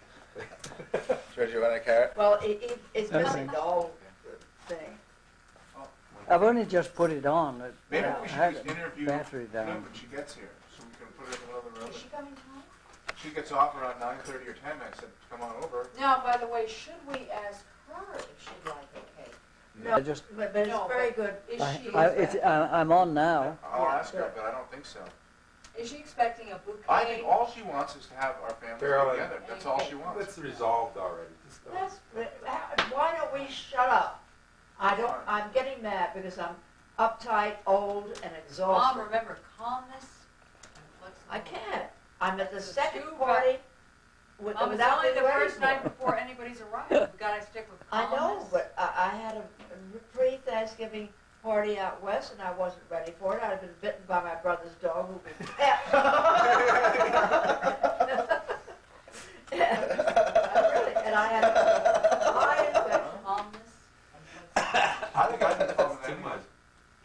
George, you want a carrot? Well, it's missing the whole thing. I've only just put it on. Maybe I we should had just the interview battery Flynn down. when she gets here, so we can put her in another room. Is she coming home? She gets off around 9:30 or 10. I said, come on over. Now, by the way, should we ask her if she'd like a cake? I just, But it's No, very but good. Is she, I'm on now. I'll ask her, but I don't think so. is she expecting a bouquet? I think all she wants is to have our family Carolyn, together. That's all she wants. It's resolved already. Why don't we shut up? I'm getting mad because I'm uptight, old, and Mom, exhausted. remember, calmness and flexibility. I can't. I'm at the It's second too party Mom, it's without only being the ready first for night it. before anybody's arrived. We gotta stick with I calmness. know, but I had a pre-Thanksgiving party out west, and I wasn't ready for it. I'd been bitten by my brother's dog, who was pet. Really, and I had high infection. Calmness. I think I've been calm Too too much. much.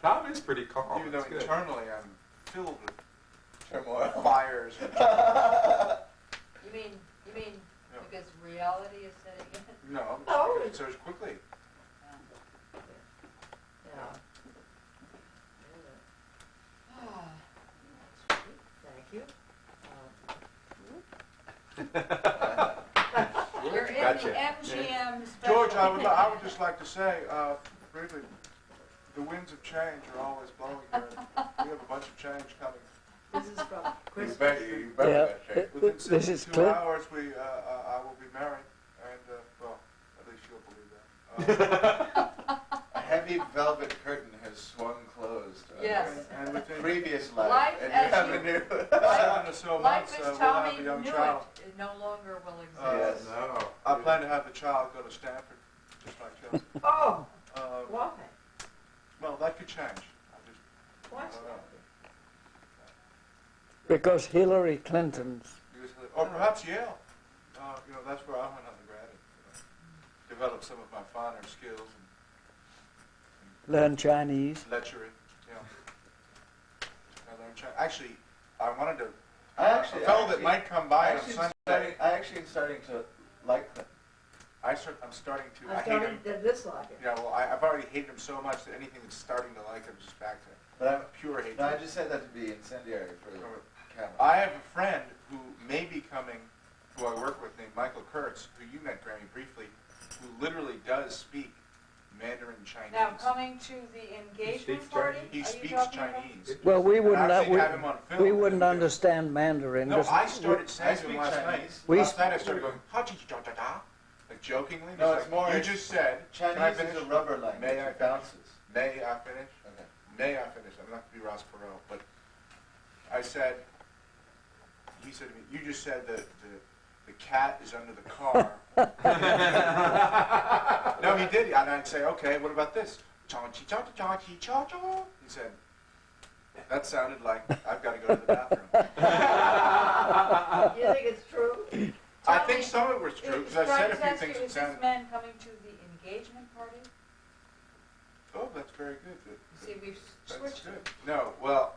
Tom is pretty calm. Even though It's good. internally I'm filled with Turmoil. fires. You mean Yeah. because reality is setting in? No, Oh. it surges quickly. Yeah. Thank you. You're in Gotcha. the MGM special. George, I would just like to say, briefly, the winds of change are always blowing here. We have a bunch of change coming. This is from You Chris. bet that change. Within This is 72 Cliff. hours, I will be married, and well, at least you'll believe that. A heavy velvet curtain has swung closed. Yes. And within Previous life, Life and as you have you- a new. 7 or so Life months, as we'll have Tommy a young knew child. it no longer will exist. Yes. No. I plan to have the child go to Stanford, just like Chelsea. Oh, Uh, why? well, that could change. I Why? don't know. Because Hillary Clinton's. Or perhaps Yale. That's where I went undergrad. Developed some of my finer skills Learn Chinese. and lecturing. I learned Chinese. Actually, I wanted to. I a fellow that might come by on Sunday. I actually am starting to like them. I'm starting to. I I'm hate him. starting to dislike it. Yeah, well, I've already hated him so much that anything that's starting to like him is just back to But I'm, pure hatred. no, I just said that to be incendiary for the camera. I have a friend who may be coming, who I work with, named Michael Kurtz, who you met, Grammy, briefly, who literally does speak Mandarin Chinese. Now, coming to the engagement speaks party, He are you speaks talking about? Chinese. Well, we wouldn't. I actually have him on film. We wouldn't understand Mandarin. No, 'cause I started I saying to speak him last Chinese. night. We Last night I started going, ha chi da da da, like jokingly. No, He's it's like, more- You just said. Can I Chinese finish? is a rubber language. May I It bounces. May I finish? Okay. May I finish? I'm not to be Ross Perot, but I said. He said to me, "You just said that the cat is under the car." No, he did, and I'd say, "Okay, what about this?" Cha-chi, cha-cha, cha-chi, cha-cha. He said, "That sounded like I've got to go to the bathroom." You think it's true? I think some of it was true because I said a few things that Is this sounded. man coming to the engagement party? Oh, that's very good. See, we've That's switched good. it. No, well,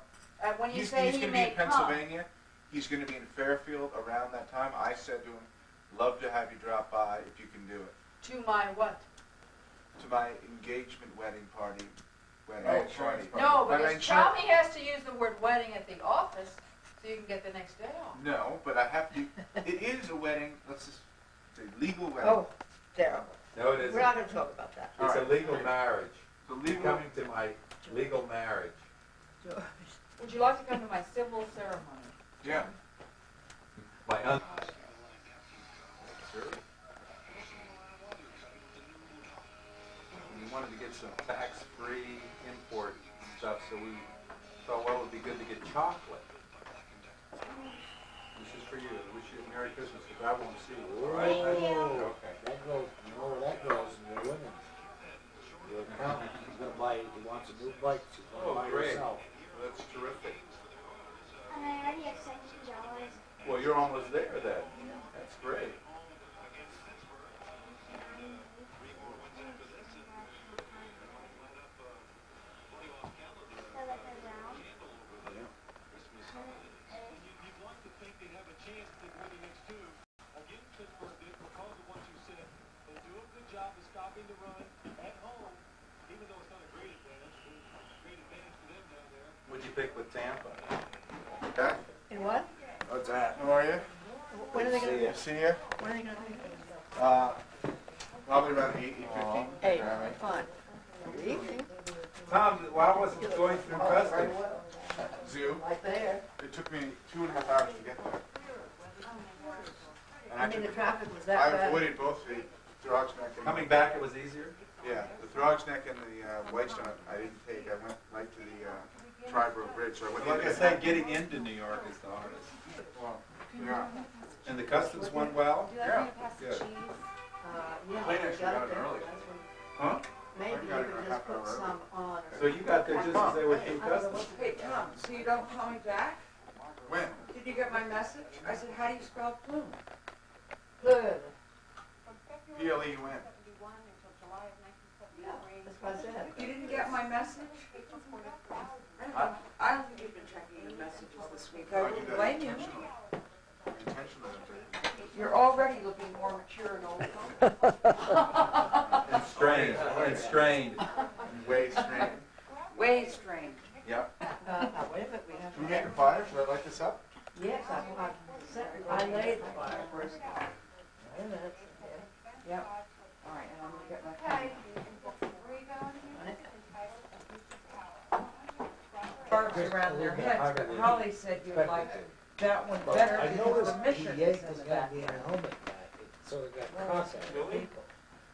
When you he's say going he to be may in come, Pennsylvania. He's going to be in Fairfield around that time. I said to him, "Love to have you drop by if you can do it." to my what? To my engagement wedding party. Wedding Oh, party. No, My because insurance- Tommy has to use the word wedding at the office so you can get the next day off. No, but I have to. It is a wedding. Let's just say legal wedding. Oh, terrible. No, it isn't. We're not going to talk about that. It's a Alright. legal marriage. The You're legal. coming to my legal marriage. Would you like to come to my civil ceremony? Yeah. My We wanted to get some. tax-free import stuff, so we thought, well, it would be good to get chocolate. This is for you. I wish you a Merry Christmas, because I won't see you. All right? Okay. That goes, you know where that goes in your women. Your accountant, he's gonna buy, he wants a new bike, she's Oh, gonna buy great. herself. That's terrific. And I already have $17. Well, you're almost there then. That's great. I let her down. See you. When are they gonna be? Probably around 8:50. Hey, fun. Evening. Tom, while I was going through Preston, Zoo. Right there. It took me 2.5 hours to get there. And I mean, the traffic was that I bad. avoided both the Throgsneck and coming back, it was easier. Yeah, the Throgsneck and the Whitestone I didn't take. I went right to the Triborough Bridge. So I went Like I into say, getting into New York is the hardest. Well, yeah. And the customs went well? Do you like me to pass the Good. cheese? Yeah. Clayton actually got it there. early. That's what- Huh? Maybe I you got it could a just half put hour some on. or- So you got there just as they were through customs? Hey, Tom, so you don't call me back? When? Did you get my message? I said, how do you spell plume? Plume. PLEUN. Yeah, that's what I said. You didn't get my message? I don't think you've been checking your messages this week. I I do wouldn't that blame you. intentionally. Intentionally. You're already looking more mature and older. And strange, and strained. Way strange. Way strange. Yep. Wait a minute, we have. Can we make a fire? Should I light this up? Yes, I laid the fire first. Wait a minute. Yep. All right, and I'm gonna get my pen. Barbs around their heads, but Holly said you like that one better I because noticed the mission PA is in was the gonna back. be in a helmet back, so it got cross out of people.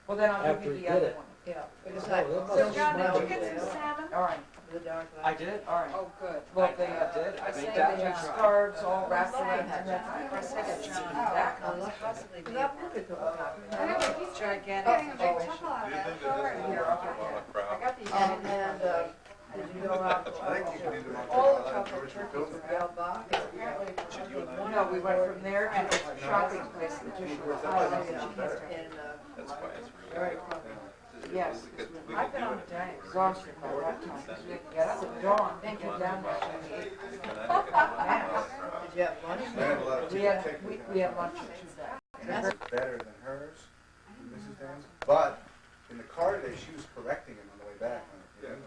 Well, then I'll After give he you the did other it. one. Yeah. Because Oh, I, that must so have John, did smelled you get good. some salmon? All right. The dark one. I did. All right. Oh, good. I Well, they, did. I say made they that have too. scarves all wrapped around their head. For a second, John, that could possibly be a gigantic. Here, I got these. And, did you go out to all the chocolate turkeys in Bell Box? No, we went from there to the shopping place, the Yes, I've been on exhausted by that time, because we had to get up at dawn, then get down there and eat. Did you have lunch? We had lunch at 2:00. That's better than hers, Mrs. Dan's. But in the car today, she was correcting him on the way back in English.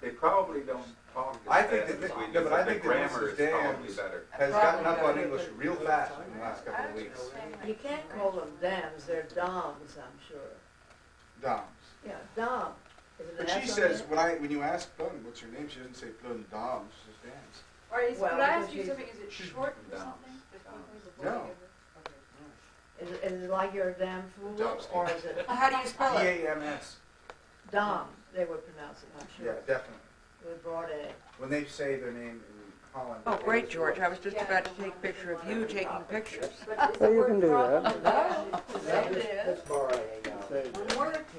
They probably don't talk I as think fast that, as we do, no, but I the think that grammar Mrs. is probably Dan's better. has gotten up on English real fast in the last couple of weeks. You can't call them dams, they're doms, I'm sure. Doms. Yeah, dom. Is it an But she S on says, it? when you ask Plum, what's your name, she doesn't say Plum Doms, she says Dams. Or is, Well, could I ask because you she's- something, is it short for something? No. Is it like you're a damn fool, Dom's or is it How do you spell it? D-A-M-S. dom? They would pronounce it, I'm Yeah, sure. definitely. With broad A. When they say their name in Holland. Oh, great, George. I was just about to take a picture of you taking pictures. Well, you can do that. Let's borrow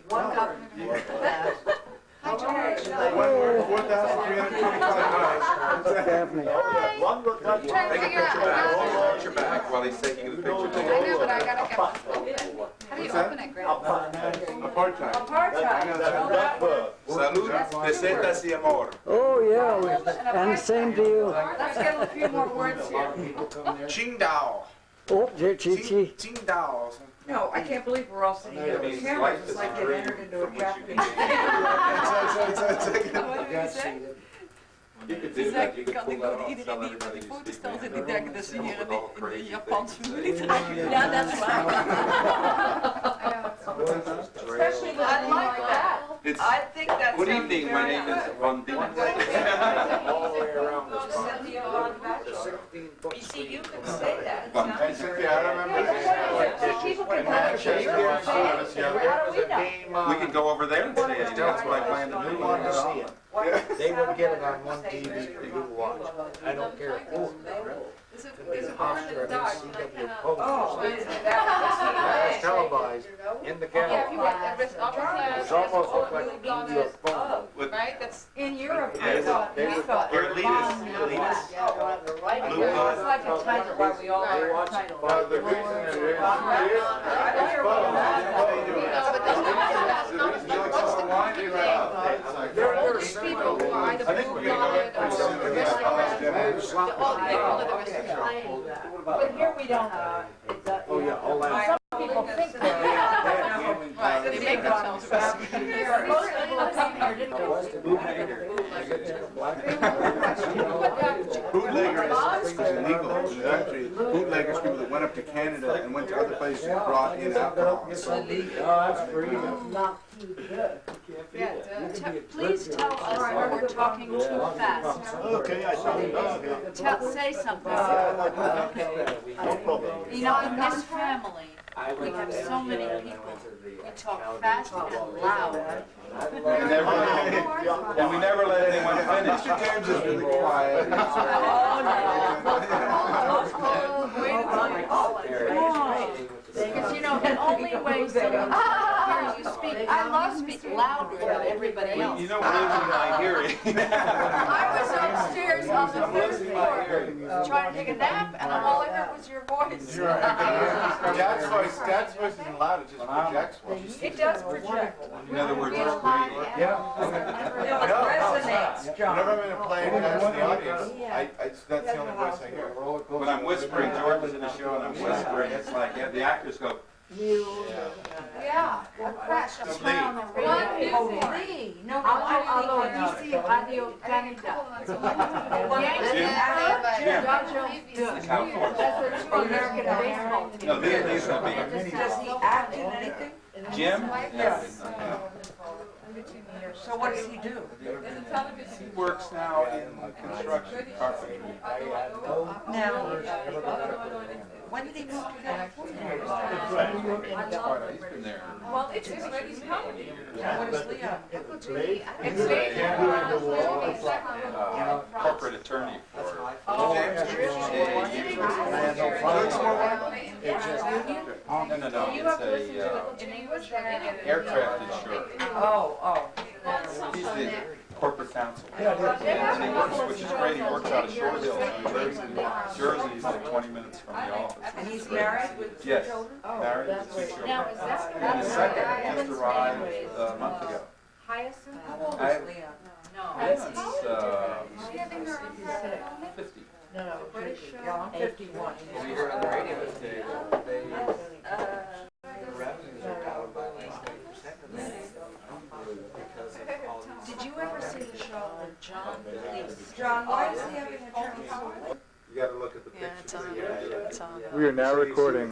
One cup. Hi, George. 4,325 Daphne. One look like I'm trying to figure out how Hold your back while he's taking the picture. I know, but I gotta get this open. How do you open it, Greg? Apartheid. Apartheid. Salud, pesetas y amor. Oh, yeah, and same to you. Let's get a few more words here. Qingdao. Oh, Chi. Qingdao. No, I can't believe we're all sitting here with cameras, it's like they entered into a Japanese. You could do that, you could pull that off, tell everybody you speak Mandarin. Yeah, that's Especially with I like that. It's, I think that good sounds evening, my very name is good. Von Dien. all the way around the Just send the old back. 16 foot You see, you can say that. Von And Cynthia, I remember. People can have Manchester, your Service, How do we know? We can go over there and say it, that's what I plan to We do. wanted to see it. They would get it on one TV for you to watch. I don't care who. Is it It was Oscar and CW Post. Oh, That was televised in the Yeah, if you camera. want the It was almost looked like a phone. Right, that's in Europe. Yes. They would go. Here, lead us, lead us. Blue It's like a title why we all They wear a watch title. it. The reason it is, it's There are all these people who are either blue-blooded or But here we don't. Oh, yeah, all that. Some people think that. Right, they make themselves bad. Most people Bootleggers is illegal. Actually, bootleggers, people that went up to Canada and went to other places and brought in alcohol. It's illegal. Oh, that's free. Please tell us when we're talking too fast. Okay, I saw it. Say something. No problem. You know, in this family, we have so many people. We talk fast and loud. And we never let anyone finish. Mr. James is really quiet. Because you know, the only way someone hears you speak, I love speaking louder than everybody else. You know, we're losing my hearing. I was upstairs on the third floor trying to take a nap, and all I heard was your voice. Dad's voice isn't loud, it just projects well. It does project. In other words, it's great. Whenever I'm in a plane and that's the audience, that's the only voice I hear. When I'm whispering, George is in the show and I'm whispering, it's like, the actors go, Yeah, a crash, a sound, a radio. No, DC Radio Canada. That's the two American baseball teams. No, these are big. Does he act in anything? Jim? Yes. So what does he do? He works now in construction, carpentry. Now, when did he move to California? He's been there. Well, it's his lady's company. What is Leon? It's Corporate attorney for. No, it's a aircraft insurance. Oh. He's the corporate counsel. And he works, which is great, he works out of Shore Hill, New Jersey. Jersey is like 20 minutes from the office. And he's married with two Yes, children? married with 2 children. Now, is that And his second just arrived a month ago. Hyacinth? How old I- is Leon? It's, 50. No, yeah, I'm 51. We heard on the radio today that the revenues are down by like 30% because of all these. Did you ever see the show with John Cleese? John, why is he having a turn? You gotta look at the picture. It's on. We are now recording.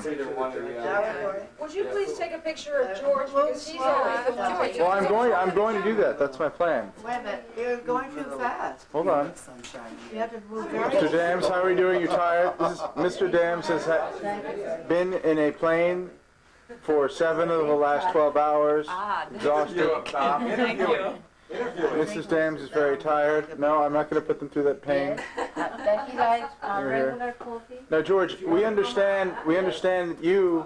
Would you please take a picture of George, because he's always the one to Well, I'm going to do that. That's my plan. Wait a minute, you're going too fast. Hold on. You have to move very Mr. Dams, how are you doing? You tired? This is Mr. Dams has been in a plane for 7 of the last 12 hours. Exhausted. Thank you. Mrs. Dams is very tired. No, I'm not going to put them through that pain. Thank you guys. You're here. Regular coffee. Now, George, we understand that you,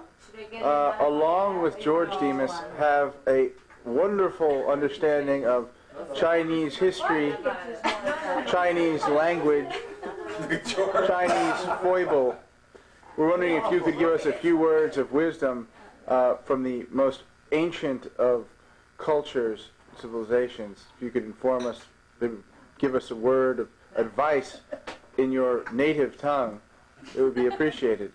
along with George Demas, have a wonderful understanding of Chinese history, Chinese language, Chinese foible. We're wondering if you could give us a few words of wisdom from the most ancient of cultures, civilizations. If you could inform us, give us a word of advice in your native tongue, it would be appreciated.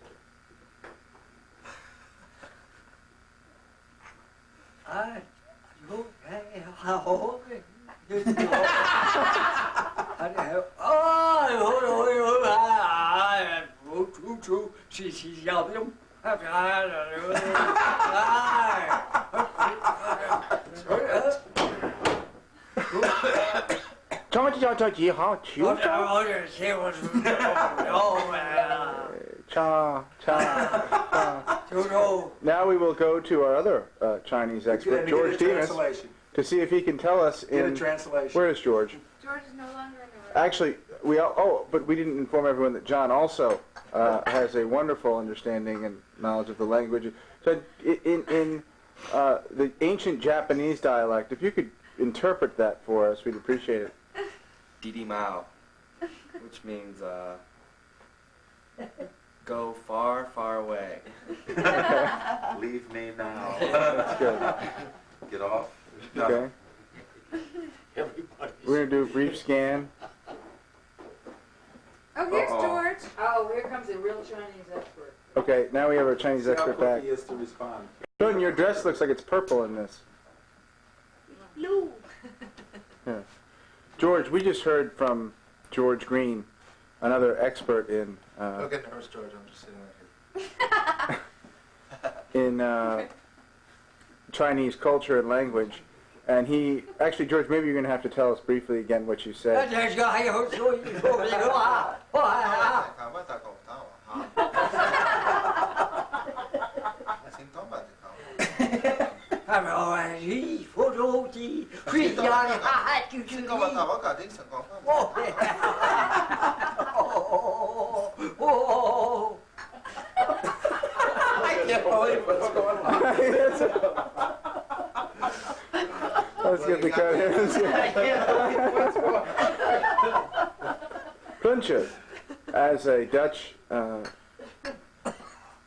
Now we will go to our other Chinese expert, George Demas, to see if he can tell us in translation. Where is George? George is no longer in the room. Actually, but we didn't inform everyone that John also has a wonderful understanding and knowledge of the language. So in the ancient Japanese dialect, if you could interpret that for us, we'd appreciate it. Didi Mao, which means go far, far away. Leave me now. That's good. Get off. Okay. We're going to do a brief scan. Oh, here's George. Oh, here comes a real Chinese expert. Okay, now we have our Chinese expert back. How quick he is to respond. Jordan, your dress looks like it's purple in this. Blue. Yeah. George, we just heard from George Green, another expert in Don't get nervous, George. I'm just sitting right here. in Chinese culture and language. And he, actually, George, maybe you're going to have to tell us briefly again what you said. I can't believe what's going on. Let's get the cut here. I can't believe what's going on. Puncha, as a Dutch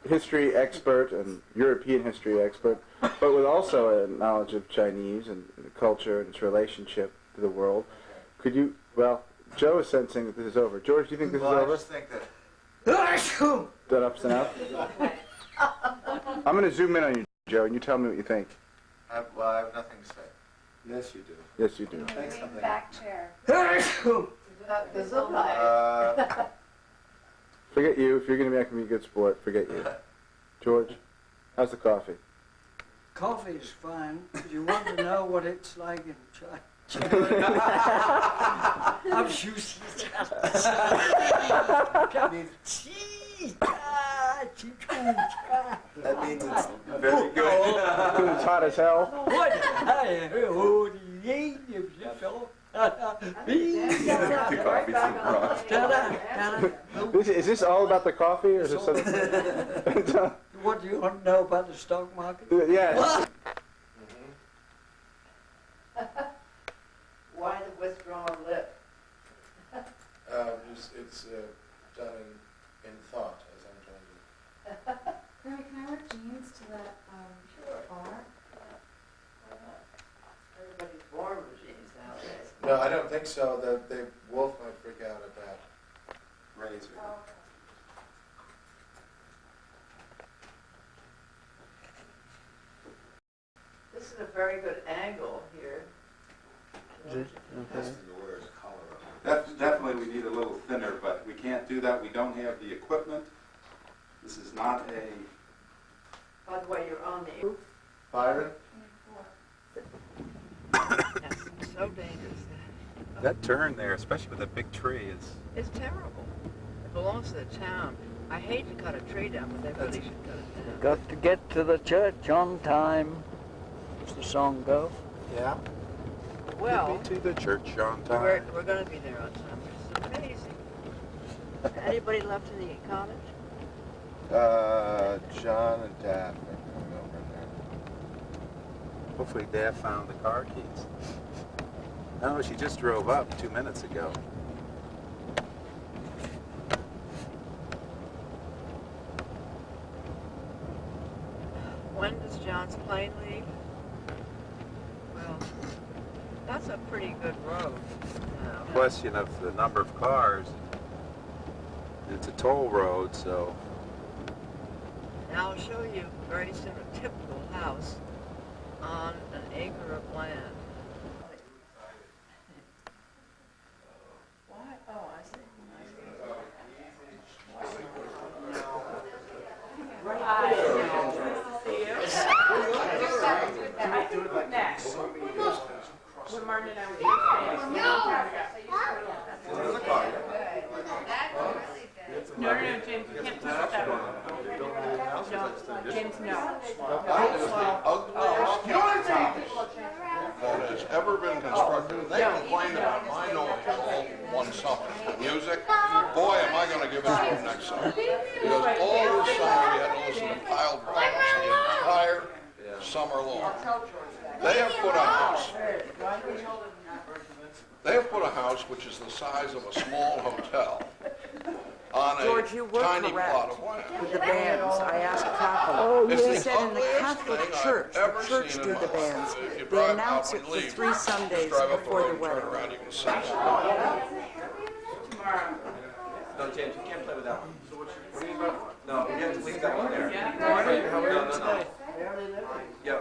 history expert and European history expert, but with also a knowledge of Chinese and culture and its relationship to the world, could you, well, Joe is sensing that this is over. George, do you think this is over? I just think that... That ups and out? I'm going to zoom in on you, Joe, and you tell me what you think. I have nothing to say. Yes, you do. Yes, you do. Thanks, something. Back chair. Forget you. If you're going to be a good sport, forget you. George, how's the coffee? Coffee is fine. You want to know what it's like in China? I'm shooting. That means it's very good. It's hot as hell. The coffee's in front. Is this all about the coffee, or is this something? What do you want to know about the stock market? Yes. Why the withdrawn lip? It's done in thought, as I'm trying to... Barry, can I wear jeans to that bar? Everybody's born with jeans nowadays. No, I don't think so. Wolf might freak out at that. Razor. This is a very good angle here. Is it? Okay. Definitely we need a little thinner, but we can't do that. We don't have the equipment. This is not a... By the way, you're on the... Byron? Yes, it's so dangerous. That turn there, especially with a big tree, is... It's terrible. It belongs to the town. I hate to cut a tree down, but they really should cut it down. Got to get to the church on time. Does the song go? Yeah. Well, to the church on time. we're going to be there on time, which is amazing. Anybody left in the cottage? John and Daph are coming over there. Hopefully Dad found the car keys. No, she just drove up 2 minutes ago. When does John's plane leave? Well, that's a pretty good road. Question of the number of cars. It's a toll road, so... Now I'll show you very soon a typical house on an acre of land. Why? Oh, I see. Next. When Martin and I were No, James, you can't touch that one. No, James, no. That is the ugliest house that has ever been constructed. They complain about my noise all one summer. Music, boy, am I going to give it to them next summer. Because all this summer we had to listen to pile drivers the entire summer long. They have put a house. They have put a house which is the size of a small hotel on George, a you were tiny correct plot of land. with the bands. I asked Kaplan. Oh, He yes. said in the Ugliest Catholic thing I've Church, the ever church seen do in the my bands. life. You They drive announce out it when for you leave, 3 Sundays drive up the before road the and turn wedding. around, you can see it. No, James, you can't play with that one. No, you have to leave that one there. No. Yeah.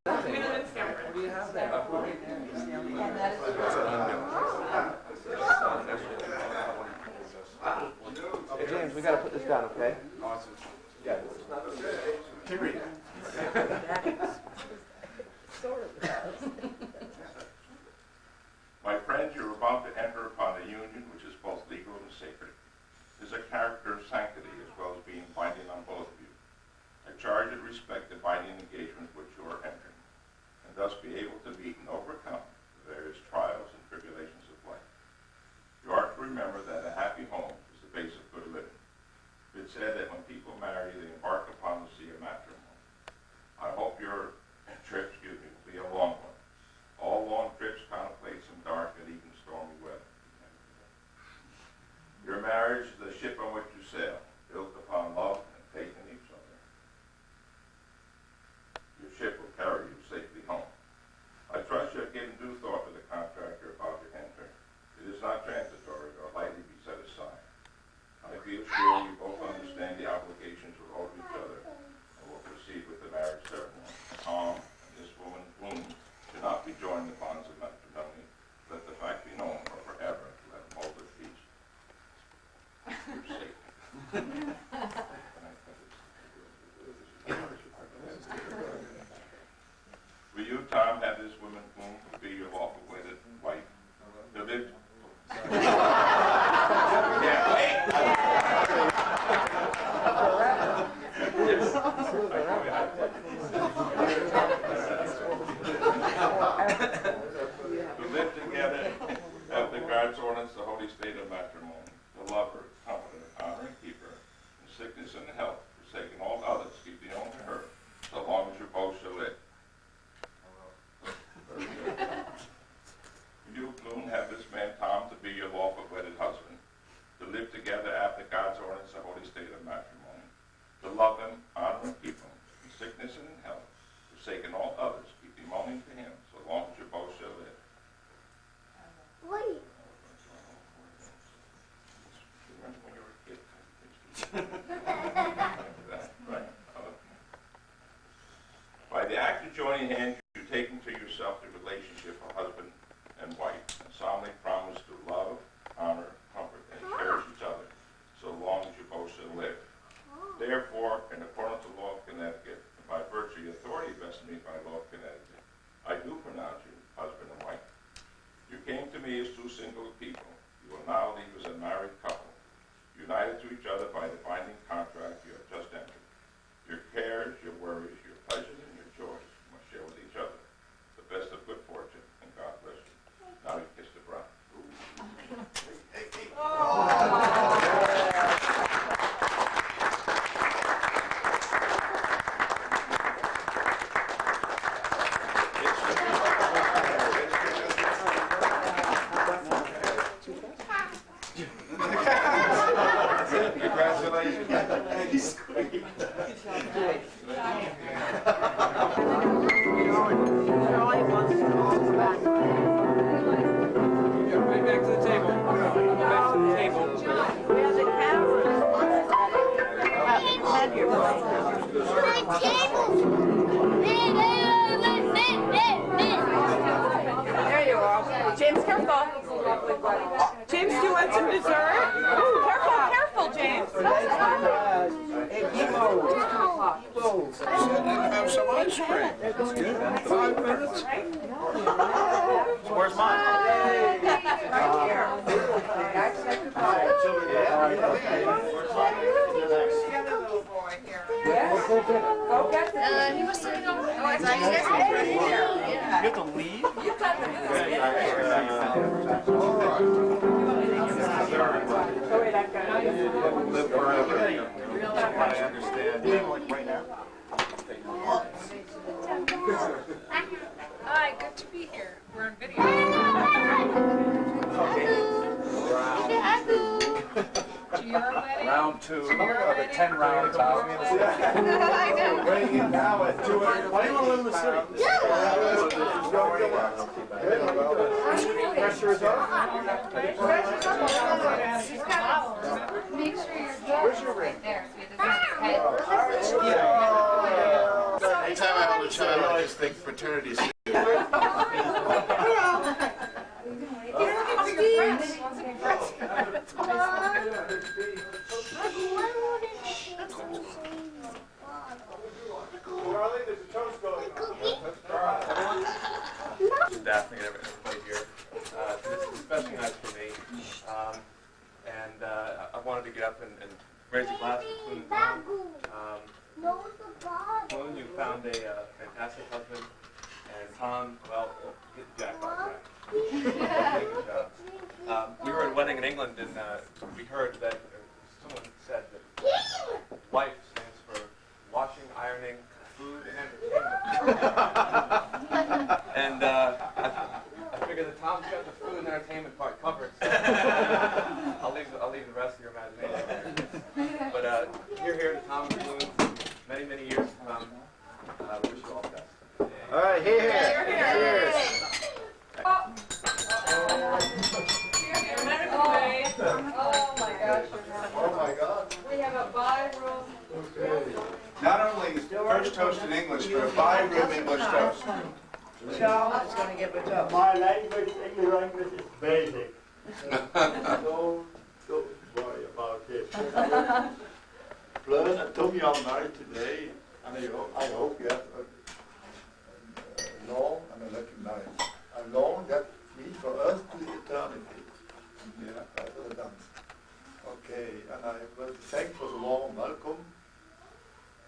What do you have there? Yeah, it's not okay. Period. My friends, you're about to enter upon a union which is both legal and sacred. It is a character of sanctity as well as being binding on both of you. I charge and respect the binding engagement which you are entering, and thus be able to meet and overcome the various trials and tribulations of life. You are to remember that a happy home is the base of good living. It's said that when people marry, they embark upon the sea of matrimony. I hope your trip, will be a long one. All long trips contemplate some dark and even stormy weather. Your marriage is the ship on which you sail, built upon love and faith in each other. Your ship will carry you safely home. I trust you have given due thought to the contract you're about to enter. It is not transitory or lightly be set aside. I feel sure you both understand the obligations we owe to each other and will proceed with the marriage ceremony. Tom and this woman, Bloom, should not be joined in the bonds of matrimony. Let the fact be known for forever. Let them hold their peace. You're safe. Will you, Tom, have this woman, Bloom, be your lawful wedded wife? To live. To live together after God's ordinance, the holy state of matrimony, the lover, comforter, honor, and keeper, in sickness and health, forsaking all others, keep thee own to her, so long as you both shall live. You, Bloom, have this man, Tom, to be your lawful wedded husband, to live together after God's ordinance, the holy state of matrimony, to love him, honor, and keep him, in sickness and in health, forsaking all others, keep thee owning to him, so long as you both shall live. Wait. Remember when you were a kid? Right. By the act of joining hands, you take into yourself the relationship of husband and wife, and solemnly promise to love, honor, comfort, and cherish each other, so long as you both shall live. Therefore, in accordance with the law of Connecticut, and by virtue of the authority vested in me by law of Connecticut, I do pronounce you husband and wife. You came to me as two single people. You will now leave as a married couple, united to each other by the binding contract you have just entered. Your cares, your worries, your pleasures, and your joys you must share with each other. The best of good fortune, and God bless you. Now you kiss the bride. Congratulations. Right back to the table. Back to the table. We have the cameras. Have your There you are. James, careful. James, do you want some dessert? Ooh, careful, James. Sit and have some ice cream. That's good. 5 minutes. Where's mine? Right here. Guys, say goodbye. Yes. Go get the. He was sitting over there. Right here. You have to leave? You got the news. Live forever. I understand. Like right now? Hi, good to be here. We're on video. To your wedding? Round 2 of the 10 wedding? rounds out. I know. Weighing in now at 200. Why do you want to live in the city? Pressure is up. Make sure your right there so it doesn't Anytime I hold a child, I just think fraternity's That's Daphne and everybody here. This is especially nice for me. I wanted to get up and raise a glass for Clune and Tom. Clune, you found a fantastic husband. And Tom, well, get the jackpot back. Good job. We were at a wedding in England, and we heard that someone said that wife stands for washing, ironing, food, and entertainment. And I figured that Tom's got the food and entertainment part covered, so I'll leave the rest of your imagination. But here to Tom and Clune, many, many years to come. We wish you all the best. All right, here. Cheers. Oh my gosh. Oh my God. We have a bi-room. Okay. Not only first toast in English, but a bi-room English toast. Charles is going to give it up. My language, English language, is basic. Don't worry about it. Plus, and Tommy are married today, and I hope you have a long and a lucky marriage. A long that means for us to eternity. Yeah, that's what it does. Okay, and I want to thank for the warm welcome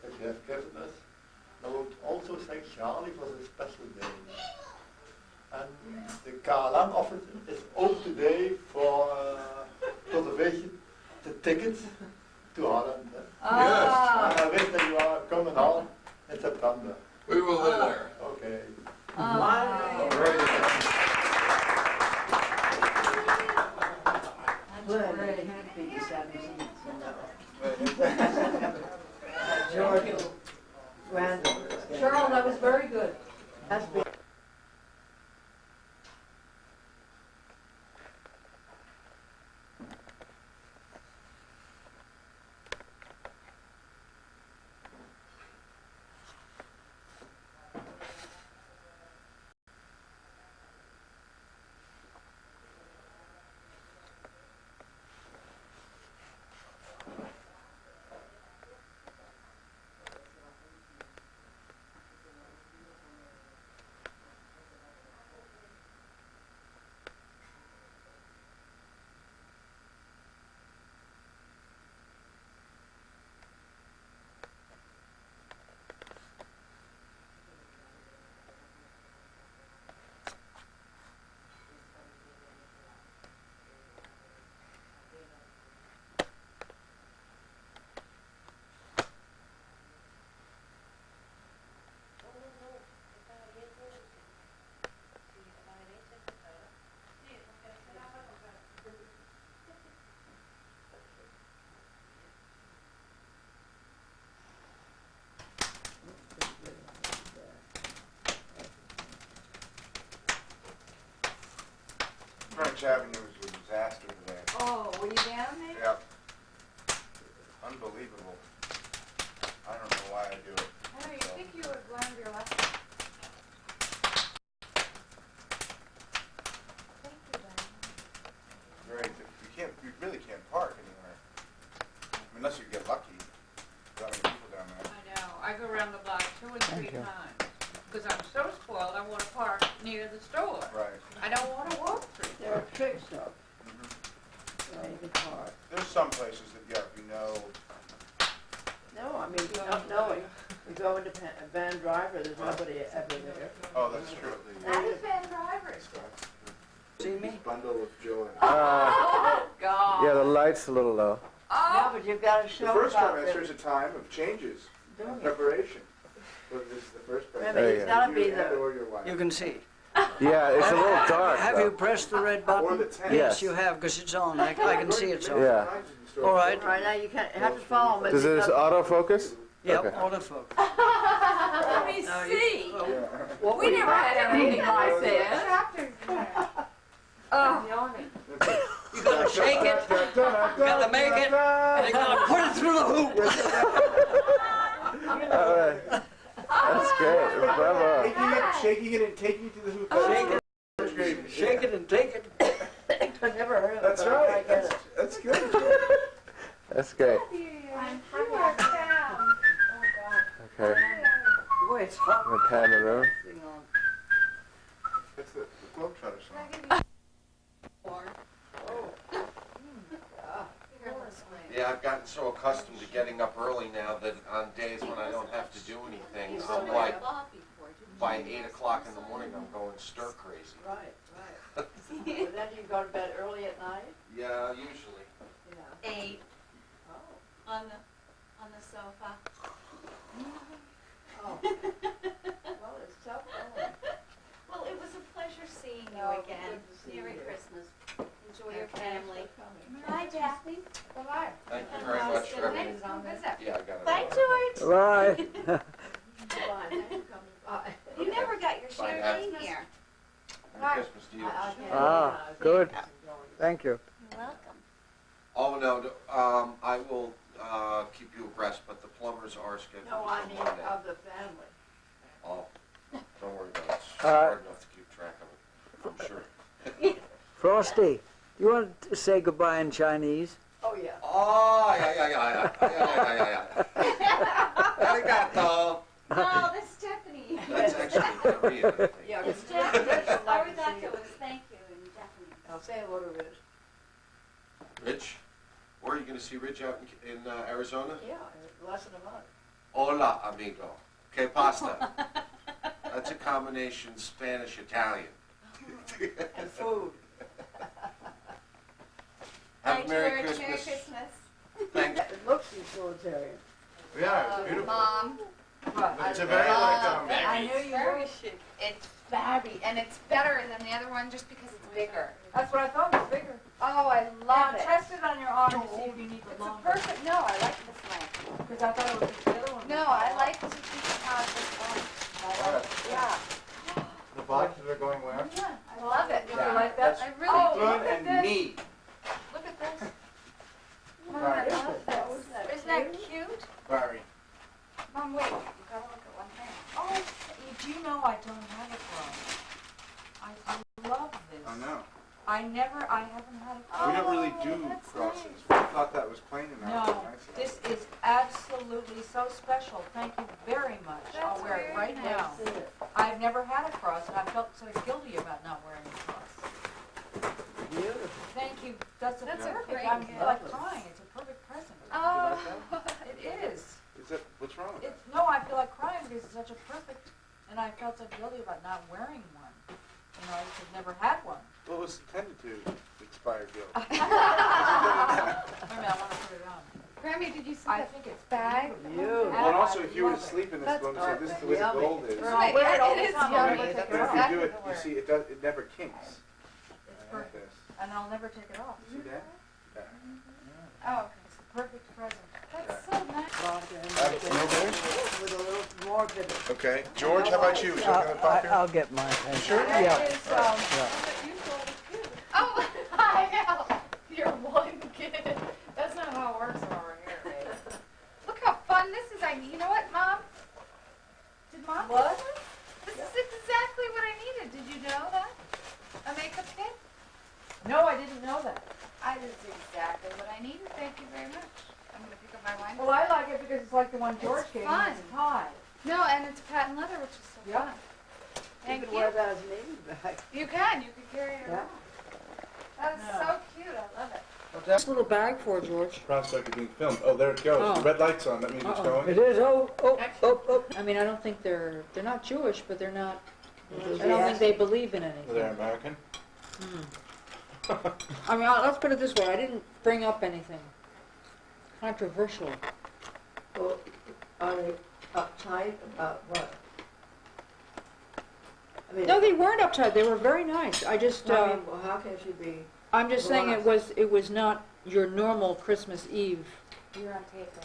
that you have given us. I would also thank Charlie for the special day. And the KLM office is open today for reservation the tickets to Holland. Yes. And I wish that you are coming home in September. We will live there. Okay. I'm very happy to have you. George Randall. Charles, that was very good. That's been French Avenue was a disaster today. Oh, were you down there? Yep. Unbelievable. I don't know why I do it. Oh, you think you would learn your lesson? You really can't park anywhere. Unless you get lucky. There's not many people down there. I know. I go around the block 2 and 3 times. Because I'm so spoiled, I want to park near the store. Right. I don't want to walk through. there are tricks though. Yeah, you can park. There's some places that, yeah, if you know. No, I mean, not knowing. You go into Van Driver, there's nobody ever there. Oh, that's true. How does Van Driver? See me? Bundle of joy. Oh, God. Yeah, the light's a little low. No, but you've got to The show first about trimester's a time of changes, and preparation. So this is the first Remember, it's got to be the... or your wife. You can see. Yeah, it's a little dark. Have you pressed the red button? Or the 10. Yes, you have, because it's on. I can see it's on. Yeah. All right. All right, now you can't, have to follow me. Does this autofocus? Yep, Okay. autofocus. Let me see. Well, we never had anything like this. Oh. You gotta shake it, you gotta make it, and you gotta put it through the hoop. All right. That's great. Bravo. Shaking it and taking it to the hoop. Shake it and take it. I never heard of That's it. right. I get it. That's good. That's great. Okay. Boy, it's hot. I'm gonna pan the room. Thing on. That's the Yeah, I've gotten so accustomed to getting up early now that on days when I don't have to do anything, I'm like, by 8 o'clock in the morning, I'm going stir crazy. Right. But then you go to bed early at night? Yeah, usually. Yeah. 8 Oh. on the sofa. Oh. Well, it's tough going. Well, it was a pleasure seeing you Oh, again. good to see Merry you. Christmas. Enjoy your Thanks family. for coming. Bye, Daphne. Bye-bye. Thank you very much for Thanks for everything. visit. Yeah, I got it. Bye, George. Bye. Bye. Thanks for coming. Bye. You never got your Bye, share Dad. in here. Merry Christmas to you. Ah, good. Thank you. You're welcome. Oh, no, I will keep you abreast, but the plumbers are scheduled No, for I mean Monday. of the family. Oh, don't worry about it. It's hard enough to keep track of it, I'm sure. Frosty, you want to say goodbye in Chinese? Oh, yeah. Oh, yeah. Arigato. No, that's Stephanie. That's actually Korean, I think. Yeah, It's it's Stephanie. Japanese. Arigato is thank you in Japanese. I'll say a little bit. Rich? Or are you going to see Rich out in Arizona? Yeah, less than a month. Hola, amigo. Que pasta? That's a combination Spanish-Italian. And food. Have a Bye, Merry George. Christmas. Merry Christmas. Thank It looks utilitarian. Yeah, it's beautiful. Mom. But It's a very I knew you Very would. chic. It's fabby, and it's better than the other one just because it's bigger. That's what I thought was bigger. Oh, I love Now, it. test it on your arm to see if you need the It's a longer. perfect. No, I like this one. Because I thought it was the other one. No, I like to keep it how this one. Yeah. The boxes are going where? Yeah, I love it. You like that? I really do. Good Look at and this. neat. Look at this. What Right. is it? Isn't that cute? Very. Mom, wait. You gotta look at one thing. Oh, do you know I don't have a cross? I love this. I know. I haven't had a We cross. don't really do that's crosses. nice. We thought that was plain enough. No, this is absolutely so special. Thank you very much. I'll That's wear it very right nice. now. I've never had a cross, and I felt so guilty about not wearing a cross. Beautiful. Thank you. That's a That's a perfect. great I'm gift. like crying. It's a perfect present. Oh. It is. Is that, what's wrong with It's no, I feel like crying because it's such a perfect, and I felt so guilty about not wearing one. You know, I just had never had one. that? What was intended to expire guilt? Wait a minute, I want to put it on. Grammy, did you see I that think it's bag? beautiful. Well, and also, if you were to love it. sleep in this That's one, say this is the way the Yummy. gold is. Well, I'll wear it all It the is time. I'll yummy. never take That's But it if off. you do exactly it, the you word. see, it never kinks. It's Like perfect, this. and I'll never take it off. See that? Yeah. Oh, It's the perfect present. that's so nice. With a little more bit of. Okay. George, how about you? Is that going to pop here? I'll get mine. Thank Sure? you. Yeah. That is, Oh, I know. You're one kid. That's not how it works over here, babe. Look how fun this is. You know what, Mom? Did Mom What? This is exactly what I needed. Did you know that? A makeup kit? No, I didn't know that. This is exactly what I needed. Thank you very much. I'm going to pick up my wine. Well, I like it because it's like the one George It's gave me. fun. It's tie. No, and it's patent leather, which is so Yeah. fun. Thank You you. can wear that as an evening bag. You can. You can carry it Yeah. around. That is Yeah. so cute. I love it. This little bag for George. Prospect of being filmed. Oh, there it goes. Oh. The red light's on. That means it's going. It is. Oh. I mean, I don't think they're not Jewish, but they're not. I don't think they believe in anything. They're American. I mean, let's put it this way. I didn't bring up anything controversial. Well, are they uptight about what? I mean, No, they weren't uptight. They were very nice. I just. I mean, well, how can she be? I'm just saying it was not your normal Christmas Eve. You're on tape right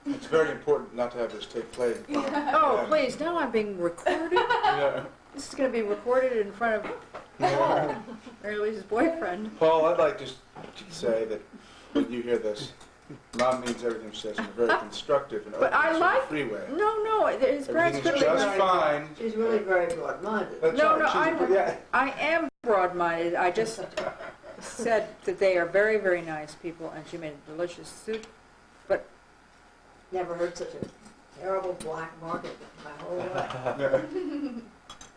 now. It's very important not to have this tape played. in front of Oh, them. please! Now I'm being recorded. Yeah. This is going to be recorded in front of Paul, or at least his boyfriend. Paul, I'd like just to say that when you hear this, Mom means everything she says in a very constructive and But I open like. free way. No, his parents Everything's couldn't. just fine. She's really very broad-minded. That's No, right. no, I am broad-minded. I just said that they are very, very nice people, and she made a delicious soup. But Never heard such a terrible black market in my whole life.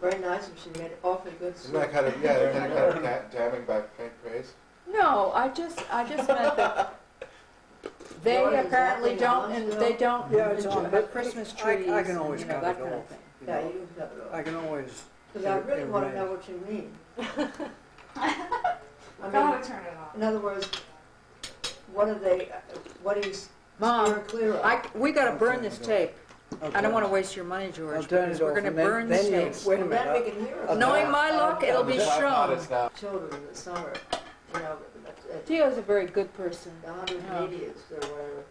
Very nice, and she made awfully good Isn't soup. that kind of, yeah, isn't that kind of damning by faint praise? No, I just meant that they Joy, is apparently that don't, thing and on they still? don't Yeah, it's on, have but Christmas I trees can always and, you know, cut that it kind of off. thing. Yeah, you can cut it off. I can always. Because I really want to know what you mean. I Gotta mean, turn it off. in other words, what are they, what he's Mom, steering clear of? we got to burn this tape. Okay. I don't want to waste your money, George, I'll turn because it we're off, going to and then- burn this then you- tape. wait a Well, minute. then we can hear it. Knowing my luck, it'll be shown. Children in the summer, you know, Dio's a very good person. the 180th or whatever,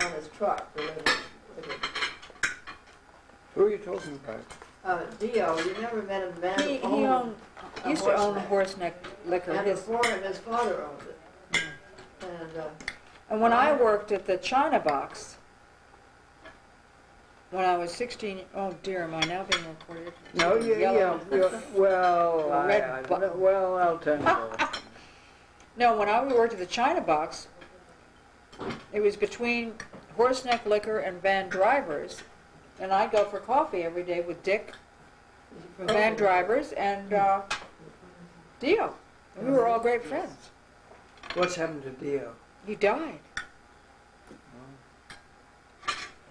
on his truck, delivering. Who are you talking about? Dio, you never met a man He who owned used to own Horseneck Liquor. and His, before him, his father owned it. and when I worked at the China Box, when I was 16, oh dear, am I now being recorded? No, well, Red well, I'll turn it off. No, when I worked at the China Box, it was between Horseneck Liquor and Van Drivers, and I'd go for coffee every day with Dick from Van Drivers and Dio. And we were all great friends. What's happened to Dio? He died.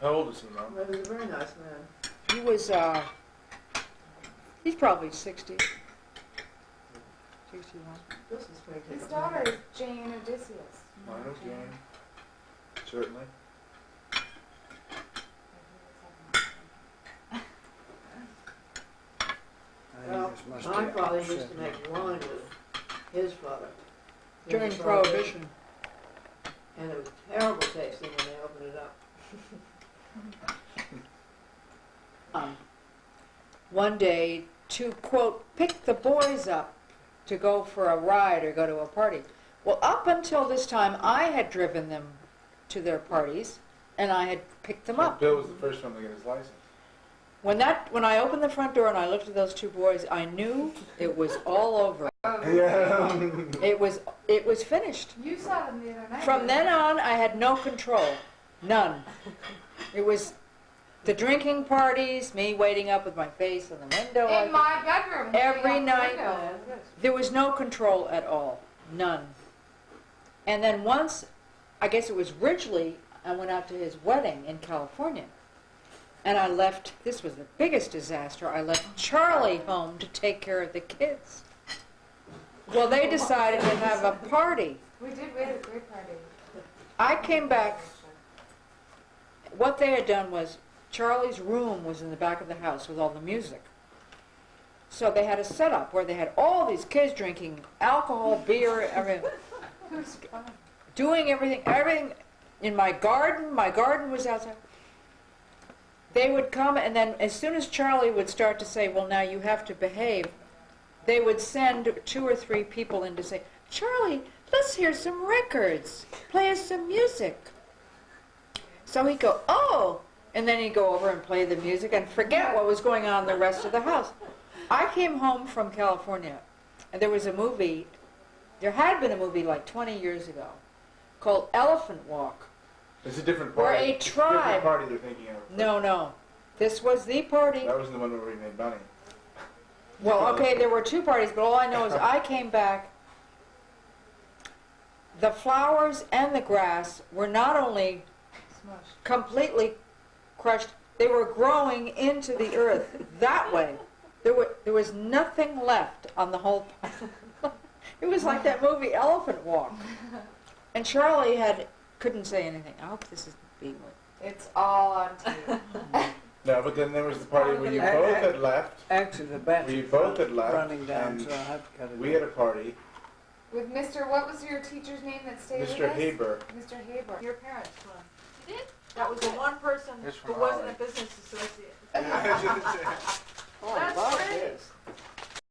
How old is he now? Well, he was a very nice man. He was, he's probably 60. 61. This is pretty His daughter is Jane Odysseus. I know Jane. Certainly. Well, my father used to make wine with his father. During Prohibition. And it was terrible tasting when they opened it up. One day to, quote, pick the boys up to go for a ride or go to a party. Well, up until this time, I had driven them to their parties, and I had picked them up. Bill was the first one to get his license. When I opened the front door and I looked at those two boys, I knew it was all over. Yeah. It was finished. You saw them the other night. From then on, I had no control. None. It was the drinking parties, me waiting up with my face in the window. In my bedroom. Every looking out night. the window. There was no control at all. None. And then once, I guess it was Ridgely, I went out to his wedding in California. And I left, this was the biggest disaster, I left Charlie home to take care of the kids. Well, they decided to have a party. We had a great party. I came back. What they had done was, Charlie's room was in the back of the house with all the music. So they had a setup where they had all these kids drinking alcohol, beer, everything. It was fun. Doing everything in my garden. My garden was outside. They would come, and then as soon as Charlie would start to say, well, now you have to behave, they would send 2 or 3 people in to say, Charlie, let's hear some records. Play us some music. So he'd go, oh, and then he'd go over and play the music and forget what was going on in the rest of the house. I came home from California, and there was a movie, there had been a movie like 20 years ago, called Elephant Walk. It's a different Where party. a tribe. Different party they're thinking of. No. This was the party. That wasn't the one where we made money. Well, okay, there were 2 parties, but all I know is I came back. The flowers and the grass were not only completely crushed, they were growing into the earth that way. There was nothing left on the whole. It was like that movie Elephant Walk. And Charlie couldn't say anything. I hope this isn't being. It's all on TV. No, but then there was the party where you both had left. Actually, the bat's Where you both had left. running down, and so I have to cut it we off. had a party. With Mr. What was your teacher's name that stayed Mr. with us? Haber. Mr. Haber. Your parents were. That was the one person It's who from wasn't a Holland. business associate. Yeah, Oh, That's Bob great. is.